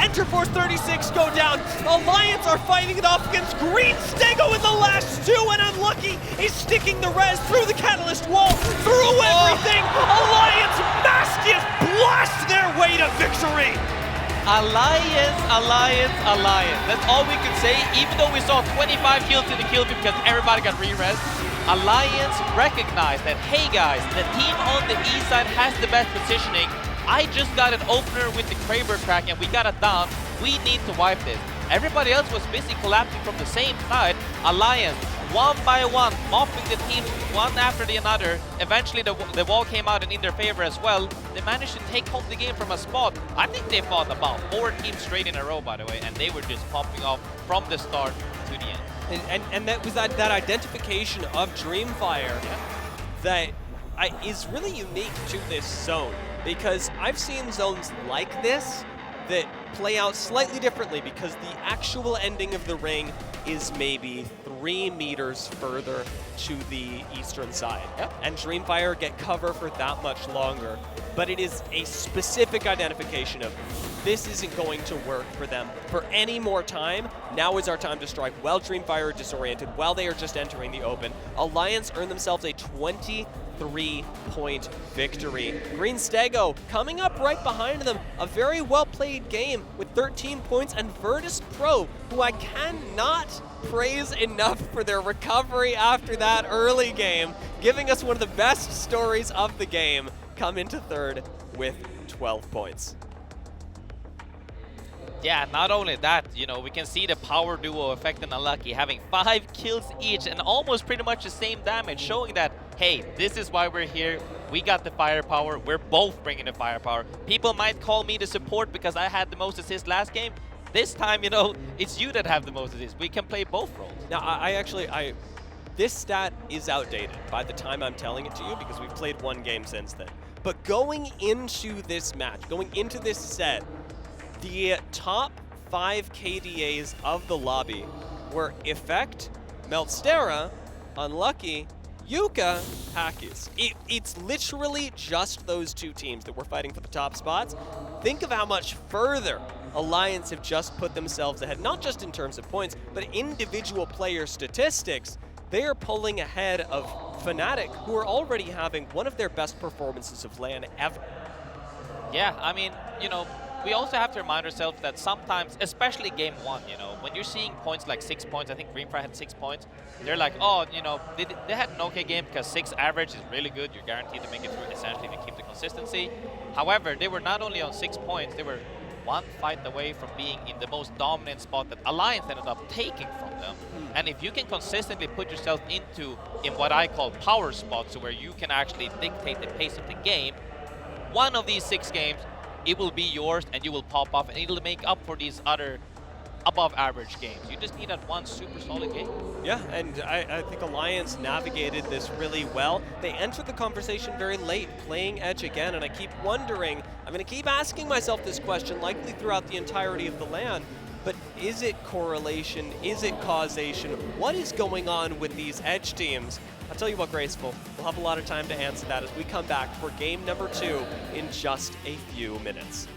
Enterforce 36 go down. Alliance are fighting it off against Green Stego in the last 2, and Unlucky is sticking the res through the Catalyst wall, through everything. Alliance Mastiff blast their way to victory.
Alliance. That's all we could say, even though we saw 25 kills in the kill feed because everybody got re-res. Alliance recognized that, hey guys, the team on the east side has the best positioning. I just got an opener with the Kraber track and we got it down. We need to wipe this. Everybody else was busy collapsing from the same side. Alliance, one by one, mopping the teams one after the another. Eventually the wall came out and in their favor as well. They managed to take home the game from a spot. I think they fought about 4 teams straight in a row, by the way, and they were just popping off from the start to the end.
And that was that identification of Dreamfire that is really unique to this zone. Because I've seen zones like this that play out slightly differently because the actual ending of the ring is maybe 3 meters further to the eastern side.
Yep.
And Dreamfire get cover for that much longer. But it is a specific identification of this isn't going to work for them for any more time. Now is our time to strike. While Dreamfire are disoriented, while they are just entering the open, Alliance earn themselves a 20-30
3-point victory. Green Stego coming up right behind them. A very well-played game with 13 points, and Virtus Pro, who I cannot praise enough for their recovery after that early game, giving us one of the best stories of the game, come into third with 12 points.
Yeah, not only that, you know, we can see the power duo Effect and Unlucky having 5 kills each and almost pretty much the same damage, showing that, hey, this is why we're here. We got the firepower. We're both bringing the firepower. People might call me the support because I had the most assists last game. This time, you know, it's you that have the most assists. We can play both roles.
Now, this stat is outdated by the time I'm telling it to you because we've played one game since then. But going into this match, going into this set, the top 5 KDAs of the lobby were Effect, Meltstera, Unlucky, Yuka, Hackis. It's literally just those 2 teams that were fighting for the top spots. Think of how much further Alliance have just put themselves ahead, not just in terms of points, but individual player statistics. They are pulling ahead of Fnatic, who are already having one of their best performances of LAN ever.
Yeah, I mean, you know, we also have to remind ourselves that sometimes, especially game 1, you know, when you're seeing points like 6 points, I think Greenfire had 6 points, they're like, oh, you know, they had an okay game because 6 average is really good. You're guaranteed to make it through essentially if you keep the consistency. However, they were not only on 6 points, they were 1 fight away from being in the most dominant spot that Alliance ended up taking from them. And if you can consistently put yourself in what I call power spots, where you can actually dictate the pace of the game, one of these 6 games, it will be yours and you will pop off and it'll make up for these other above average games. You just need that one super solid game.
Yeah, and I think Alliance navigated this really well. They entered the conversation very late, playing Edge again, and I keep wondering, I'm going to keep asking myself this question likely throughout the entirety of the LAN, but is it correlation? Is it causation? What is going on with these Edge teams? I'll tell you what, Graceful, we'll have a lot of time to answer that as we come back for game number 2 in just a few minutes.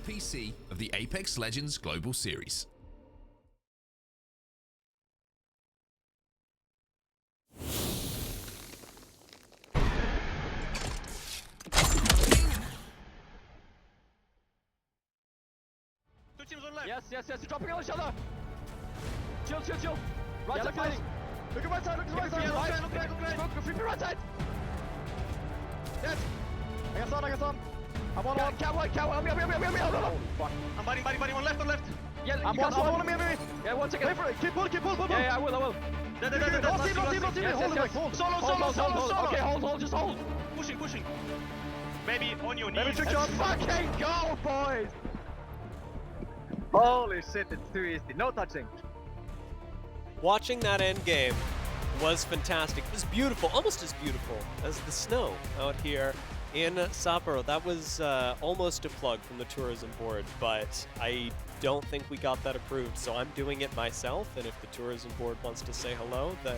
PC of the Apex Legends Global Series.
Yes, dropping on each other. Chill. Right side, guys. Look at right side, look at right side. Look, free right side. Yes. I got some. I'm on one. Cat one. Oh, fuck. I'm biting on left. Yeah, I'm on me. Yeah, 1 second. Wait for it. Keep pull. Yeah, I will. Don't see me. Hold it. Solo. Okay, hold. Just hold. Pushing. Maybe on your knees. Maybe just fucking go, boys. Holy shit, it's too easy. No touching.
Watching that end game was fantastic. It was beautiful, almost as beautiful as the snow out here
in Sapporo. That was almost a plug from the tourism board, but I don't think we got that approved, so I'm doing it myself, and if the tourism board wants to say hello, then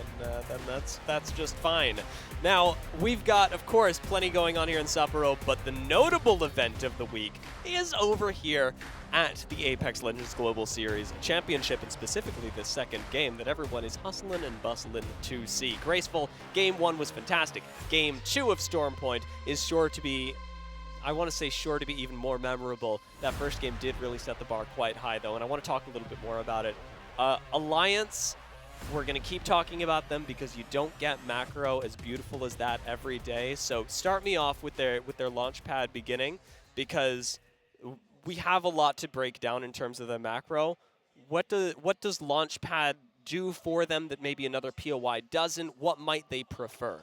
that's just fine. Now, we've got, of course, plenty going on here in Sapporo, but the notable event of the week is over here at the Apex Legends Global Series Championship, and specifically the second game that everyone is hustling and bustling to see. Graceful, Game 1 was fantastic. Game 2 of Stormpoint is sure to be, I want to say sure to be even more memorable. That first game did really set the bar quite high, though, and I want to talk a little bit more about it. Alliance, we're going to keep talking about them because you don't get macro as beautiful as that every day. So start me off with their launchpad beginning, because we have a lot to break down in terms of the macro. What does launchpad do for them that maybe another POI doesn't? What might they prefer?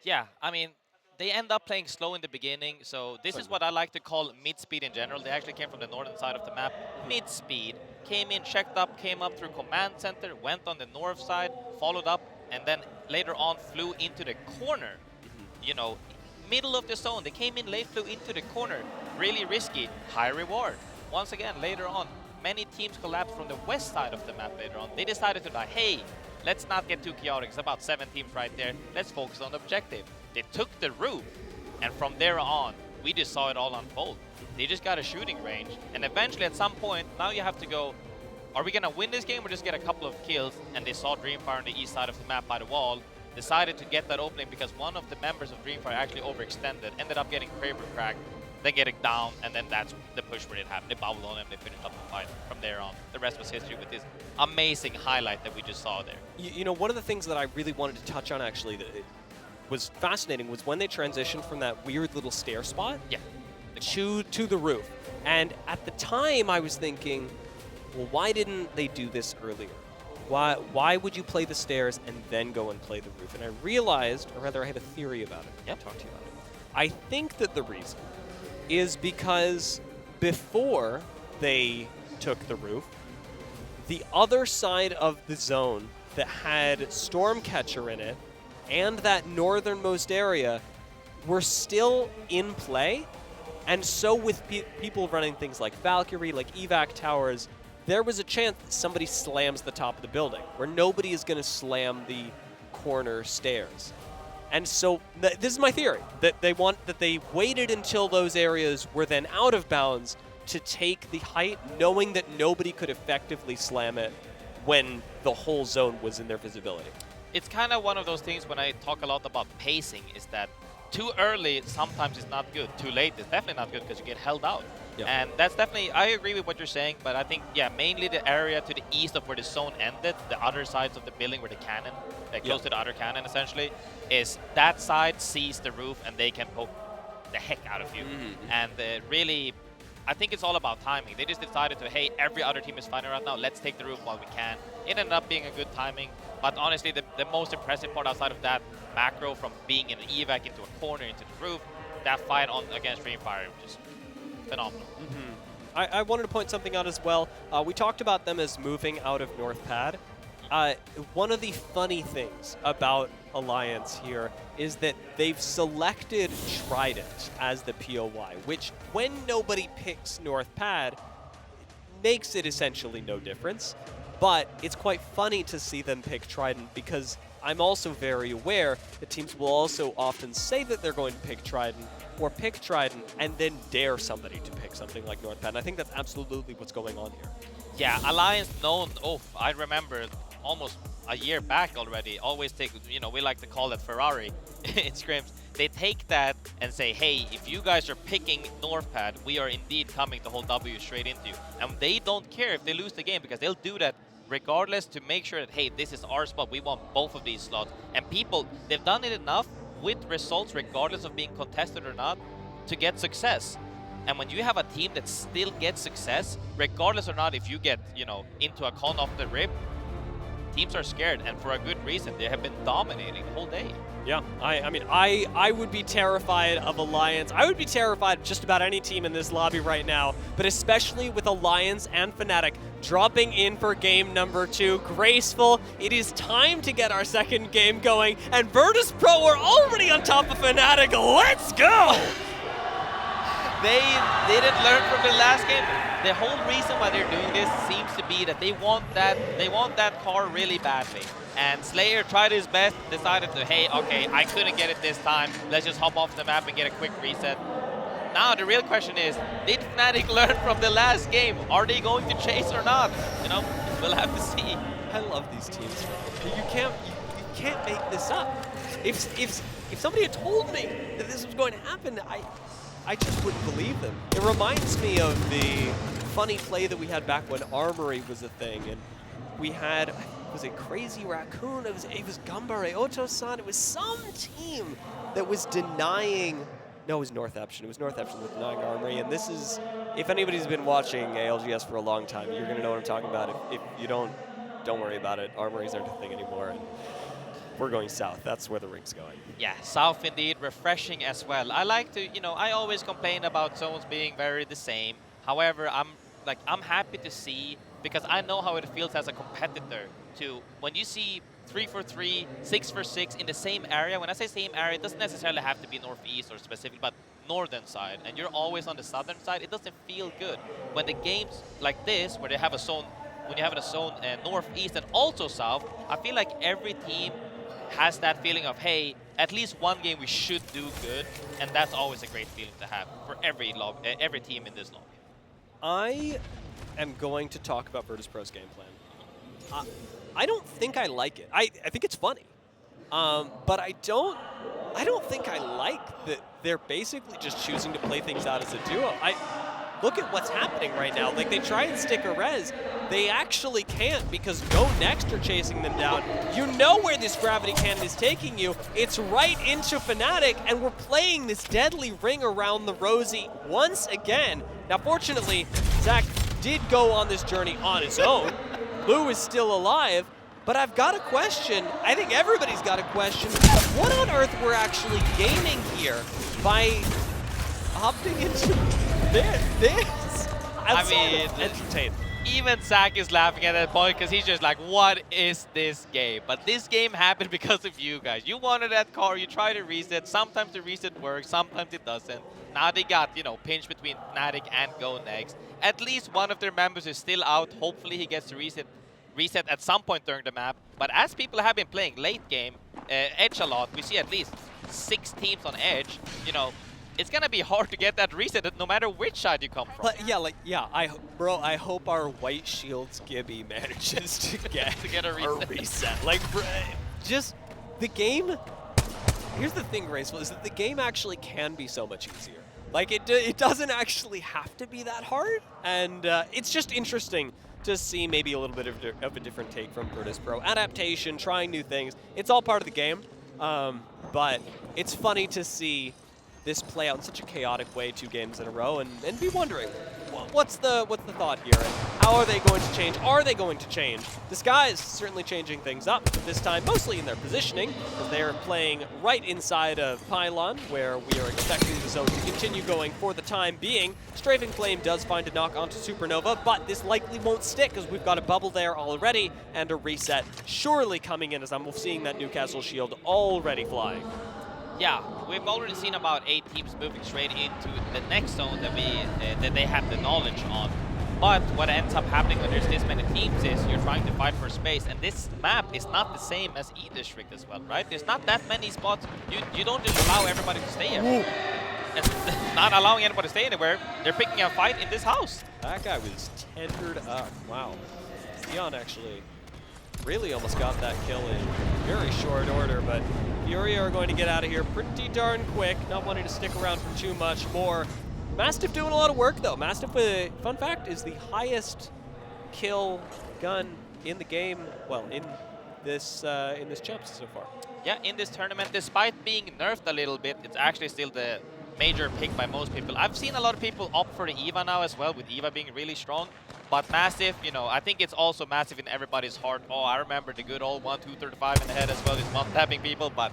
Yeah, I mean, they end up playing slow in the beginning, so this is what I like to call mid-speed in general. They actually came from the northern side of the map, mid-speed, came in, checked up, came up through command center, went on the north side, followed up, and then later on flew into the corner. You know, middle of the zone, they came in late, flew into the corner. Really risky, high reward. Once again, later on, many teams collapsed from the west side of the map later on. They decided to like, hey, let's not get too chaotic. It's about 7 teams right there. Let's focus on the objective. They took the roof, and from there on, we just saw it all unfold. They just got a shooting range, and eventually at some point, now you have to go, are we gonna win this game or just get a couple of kills? And they saw Dreamfire on the east side of the map by the wall, decided to get that opening because one of the members of Dreamfire actually overextended, ended up getting Kraber cracked, then getting down, and then that's the push where it happened. They bubbled on him, they finished up the fight. From there on, the rest was history with this amazing highlight that we just saw there.
You know, one of the things that I really wanted to touch on actually that was fascinating was when they transitioned from that weird little stair spot to the roof. And at the time I was thinking, well, why didn't they do this earlier? Why would you play the stairs and then go and play the roof? And I realized, or rather I had a theory about it. I'll talk to you about it. I think that the reason is because before they took the roof, the other side of the zone that had Stormcatcher in it and that northernmost area were still in play. And so with people running things like Valkyrie, like evac towers, there was a chance that somebody slams the top of the building, where nobody is going to slam the corner stairs. And so this is my theory, that they waited until those areas were then out of bounds to take the height, knowing that nobody could effectively slam it when the whole zone was in their visibility.
It's kind of one of those things when I talk a lot about pacing, is that too early sometimes is not good. Too late is definitely not good because you get held out. Yep. And that's definitely, I agree with what you're saying, but I think, yeah, mainly the area to the east of where the zone ended, the other sides of the building where the cannon, close to the other cannon essentially, is that side sees the roof and they can poke the heck out of you. And really, I think it's all about timing. They just decided to, hey, every other team is fighting right now, let's take the roof while we can. It ended up being a good timing, but honestly, the most impressive part outside of that macro from being in an evac into a corner into the roof, that fight on against Dreamfire, just phenomenal.
I wanted to point something out as well. We talked about them as moving out of North Pad. One of the funny things about Alliance here is that they've selected Trident as the POI, which when nobody picks North Pad, makes it essentially no difference. But it's quite funny to see them pick Trident because I'm also very aware that teams will also often say that they're going to pick Trident or pick Trident and then dare somebody to pick something like North Pad. And I think that's absolutely what's going on here.
Yeah, Alliance known, I remember almost a year back already, always take, we like to call it Ferrari in scrims. They take that and say, hey, if you guys are picking North Pad, we are indeed coming to hold W straight into you. And they don't care if they lose the game because they'll do that regardless to make sure that, hey, this is our spot. We want both of these slots. And people, they've done it enough with results, regardless of being contested or not, to get success. And when you have a team that still gets success, regardless or not if you get, into a con off the rip, teams are scared, and for a good reason. They have been dominating the whole day.
Yeah, I mean, I would be terrified of Alliance. I would be terrified of just about any team in this lobby right now, but especially with Alliance and Fnatic dropping in for game number 2. Graceful, it is time to get our second game going, and Virtus Pro are already on on top of Fnatic. Let's go!
They didn't learn from the last game. The whole reason why they're doing this seems to be that they want that car really badly. And Slayer tried his best, decided to, hey, okay, I couldn't get it this time. Let's just hop off the map and get a quick reset. Now the real question is, did Fnatic learn from the last game? Are they going to chase or not? You know, we'll have to see.
I love these teams. You can't make this up. If somebody had told me that this was going to happen, I just wouldn't believe them. It reminds me of the funny play that we had back when Armory was a thing, and we had, was it Crazy Raccoon? It was Gambare Oto-san. It was some team that was denying. No, it was Northampton. It was Northampton with denying Armory, and this is, if anybody's been watching ALGS for a long time, you're going to know what I'm talking about. If you don't worry about it. Armories aren't a thing anymore, and we're going south. That's where the ring's going.
Yeah, south indeed, refreshing as well. I like to, you know, I always complain about zones being very the same. However, I'm happy to see, because I know how it feels as a competitor to, when you see 3-for-3, 6-for-6 in the same area. When I say same area, it doesn't necessarily have to be northeast or specific, but northern side, and you're always on the southern side. It doesn't feel good. When the games like this, where they have a zone, when you have a zone northeast and also south, I feel like every team has that feeling of, hey, at least one game we should do good, and that's always a great feeling to have for every team in this lobby.
I am going to talk about Virtus.pro's game plan. I don't think I like it. I think it's funny, but I don't think I like that they're basically just choosing to play things out as a duo. Look at what's happening right now. Like, they try and stick a res. They actually can't because Go Next are chasing them down. You know where this gravity cannon is taking you. It's right into Fnatic, and we're playing this deadly ring around the Rosie once again. Now, fortunately, Zach did go on this journey on his own. Lou is still alive, but I've got a question. I think everybody's got a question. What on earth we're actually gaining here by opting into this?
I mean,
entertained.
Even Zach is laughing at that point because he's just like, what is this game? But this game happened because of you guys. You wanted that car, you try to reset. Sometimes the reset works, sometimes it doesn't. Now they got, you know, pinched between Fnatic and Go Next. At least one of their members is still out. Hopefully he gets to reset at some point during the map. But as people have been playing late game, Edge a lot, we see at least 6 teams on Edge, you know, it's gonna be hard to get that reset no matter which side you come from.
But yeah, I hope our White Shields Gibby manages to get a reset. Like, just the game. Here's the thing, Graceful, is that the game actually can be so much easier. Like, it doesn't actually have to be that hard, and it's just interesting to see maybe a little bit of a different take from Virtus.pro. Adaptation, trying new things. It's all part of the game, but it's funny to see this play out in such a chaotic way 2 games in a row and be wondering, what's the thought here? And how are they going to change? Are they going to change? Disguise certainly changing things up, but this time mostly in their positioning, as they are playing right inside of Pylon, where we are expecting the zone to continue going for the time being. Strafing Flame does find a knock onto Supernova, but this likely won't stick because we've got a bubble there already and a reset surely coming in, as I'm seeing that Newcastle shield already flying.
Yeah, we've already seen about 8 teams moving straight into the next zone that they have the knowledge on. But what ends up happening when there's this many teams is you're trying to fight for space, and this map is not the same as E-District as well, right? There's not that many spots. You don't just allow everybody to stay everywhere. It's not allowing anybody to stay anywhere. They're picking a fight in this house.
That guy was tendered up. Wow. Theon actually really almost got that kill in very short order, but Fury are going to get out of here pretty darn quick, not wanting to stick around for too much more. Mastiff doing a lot of work, though. Mastiff, fun fact, is the highest kill gun in the game, well, in this champs so far.
Yeah, in this tournament, despite being nerfed a little bit, it's actually still the major pick by most people. I've seen a lot of people opt for the EVA now as well, with EVA being really strong. But Massive, you know, I think it's also massive in everybody's heart. Oh, I remember the good old 1-2-35 in the head as well, is one-tapping people. But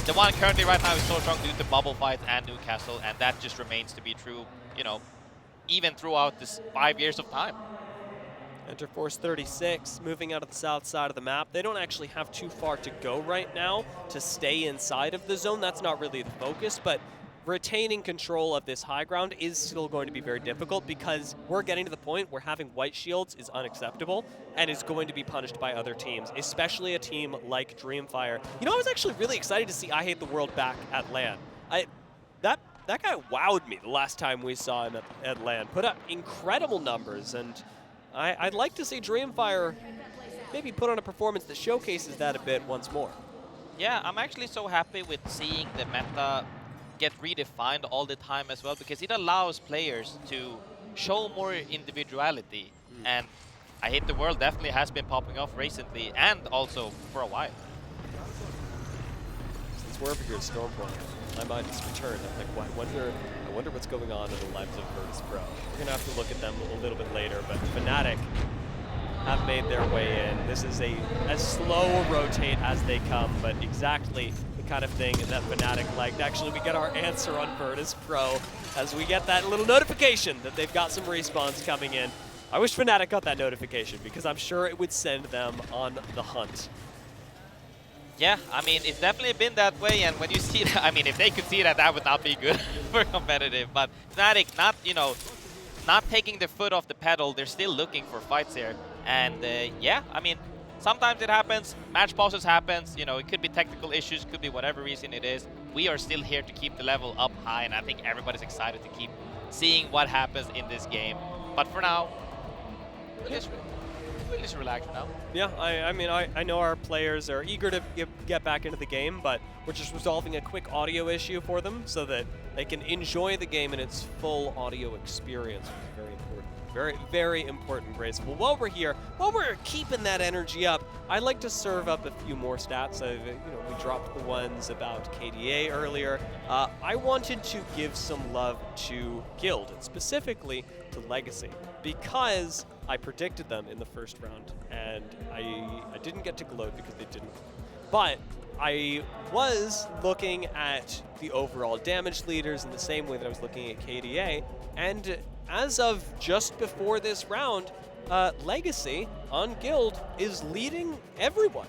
the one currently right now is so strong due to bubble fights and Newcastle, and that just remains to be true, you know, even throughout this 5 years of time.
Enter Force 36 moving out of the south side of the map. They don't actually have too far to go right now to stay inside of the zone. That's not really the focus, but retaining control of this high ground is still going to be very difficult because we're getting to the point where having white shields is unacceptable and is going to be punished by other teams, especially a team like Dreamfire. You know, I was actually really excited to see I Hate the World back at LAN. That guy wowed me the last time we saw him at LAN. Put up incredible numbers, and I'd like to see Dreamfire maybe put on a performance that showcases that a bit once more.
Yeah, I'm actually so happy with seeing the meta get redefined all the time as well, because it allows players to show more individuality. And I Hate the World definitely has been popping off recently and also for a while.
Since we're over here at Stormpoint, my mind has returned. I'm like, well, I wonder what's going on in the lives of Virtus Pro. We're going to have to look at them a little bit later, but Fnatic have made their way in. This is as slow a rotate as they come, but exactly the kind of thing that Fnatic liked. Actually, we get our answer on Virtus Pro as we get that little notification that they've got some respawns coming in. I wish Fnatic got that notification because I'm sure it would send them on the hunt.
Yeah, I mean, it's definitely been that way, and when you see that, I mean, if they could see that, that would not be good for competitive. But Fnatic not taking their foot off the pedal, they're still looking for fights here. And yeah, I mean, sometimes it happens, match pauses happens, it could be technical issues, could be whatever reason it is. We are still here to keep the level up high, and I think everybody's excited to keep seeing what happens in this game. But for now, we'll just relax for now.
Yeah, I mean, I know our players are eager to get back into the game, but we're just resolving a quick audio issue for them so that they can enjoy the game in its full audio experience, which is very important. Very, very important, Grace. Well, while we're here, while we're keeping that energy up, I'd like to serve up a few more stats. We dropped the ones about KDA earlier. I wanted to give some love to Guild, and specifically to Legacy, because I predicted them in the first round, and I didn't get to gloat because they didn't. But I was looking at the overall damage leaders in the same way that I was looking at KDA, and as of just before this round, Legacy on Guild is leading everyone.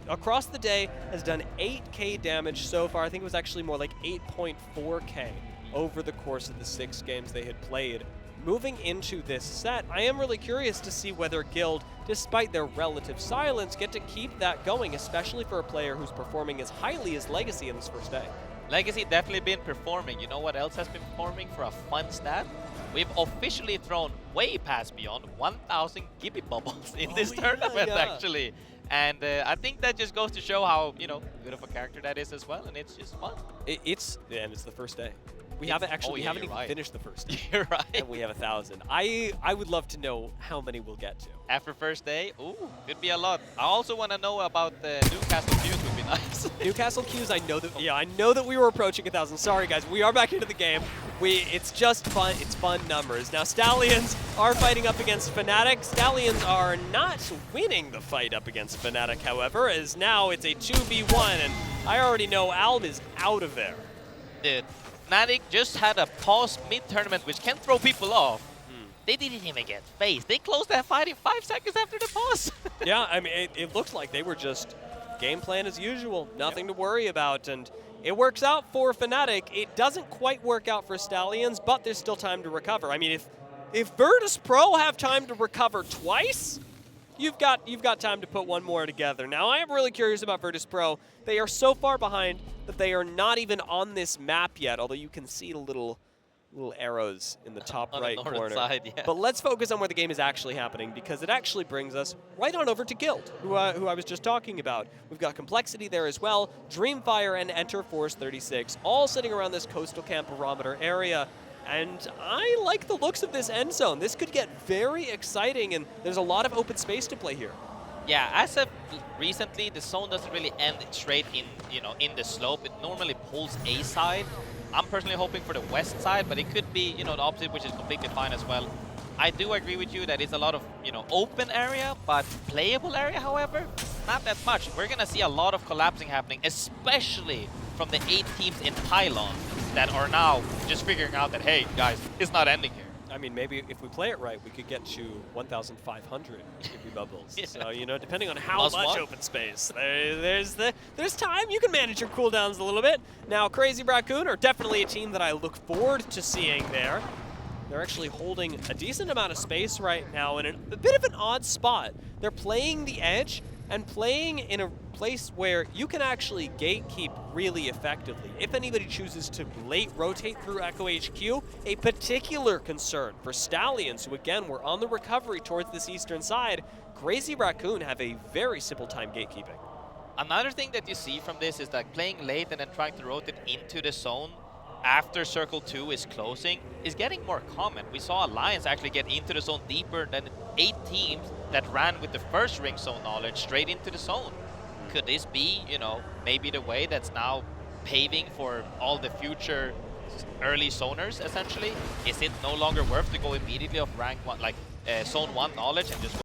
Across the day, has done 8k damage so far. I think it was actually more like 8.4k over the course of the 6 games they had played. Moving into this set, I am really curious to see whether Guild, despite their relative silence, get to keep that going, especially for a player who's performing as highly as Legacy in this first day.
Legacy definitely been performing. You know what else has been performing for a fun stat? We've officially thrown way past beyond 1,000 Gibby bubbles in this tournament, actually. And I think that just goes to show how, good of a character that is as well, and it's just fun.
It's the first day. We haven't even finished the first day.
You're right.
And we have 1,000. I would love to know how many we'll get to.
After first day, could be a lot. I also want to know about the Newcastle queues, would be nice.
Newcastle queues, I know that we were approaching 1,000. Sorry guys, we are back into the game. It's just fun. It's fun numbers. Now Stallions are fighting up against Fnatic. Stallions are not winning the fight up against Fnatic, however, as now it's a 2v1, and I already know Alb is out of there.
Dude, Fnatic just had a pause mid-tournament, which can throw people off. They didn't even get phased. They closed that fight in 5 seconds after the pause.
Yeah, I mean, it looks like they were just game plan as usual. Nothing to worry about, and it works out for Fnatic. It doesn't quite work out for Stallions, but there's still time to recover. I mean, if Virtus Pro have time to recover twice, you've got time to put one more together. Now, I am really curious about Virtus Pro. They are so far behind that they are not even on this map yet, although you can see the little arrows in the top right corner.
Side, yeah.
But let's focus on where the game is actually happening, because it actually brings us right on over to Guild, who I was just talking about. We've got Complexity there as well, Dreamfire and Enter Force 36, all sitting around this coastal camp barometer area. And I like the looks of this end zone. This could get very exciting, and there's a lot of open space to play here.
Yeah, as of recently, the zone doesn't really end straight in, in the slope. It normally pulls A side. I'm personally hoping for the west side, but it could be, the opposite, which is completely fine as well. I do agree with you that it's a lot of, open area, but playable area, however, not that much. We're going to see a lot of collapsing happening, especially from the 8 teams in Pylon that are now just figuring out that, hey, guys, it's not ending here.
I mean, maybe if we play it right, we could get to 1,500 Gibby bubbles. Yeah. So, you know, depending on how much open space, there's time. You can manage your cooldowns a little bit. Now, Crazy Raccoon are definitely a team that I look forward to seeing there. They're actually holding a decent amount of space right now in a bit of an odd spot. They're playing the edge and playing in a place where you can actually gatekeep really effectively. If anybody chooses to late rotate through Echo HQ, a particular concern for Stallions, who again were on the recovery towards this eastern side, Crazy Raccoon have a very simple time gatekeeping.
Another thing that you see from this is that playing late and then trying to rotate into the zone after Circle 2 is closing is getting more common. We saw Alliance actually get into the zone deeper than 8 teams that ran with the first ring zone knowledge straight into the zone. Could this be, you know, maybe the way that's now paving for all the future early zoners, essentially? Is it no longer worth to go immediately off rank 1, like zone 1 knowledge and just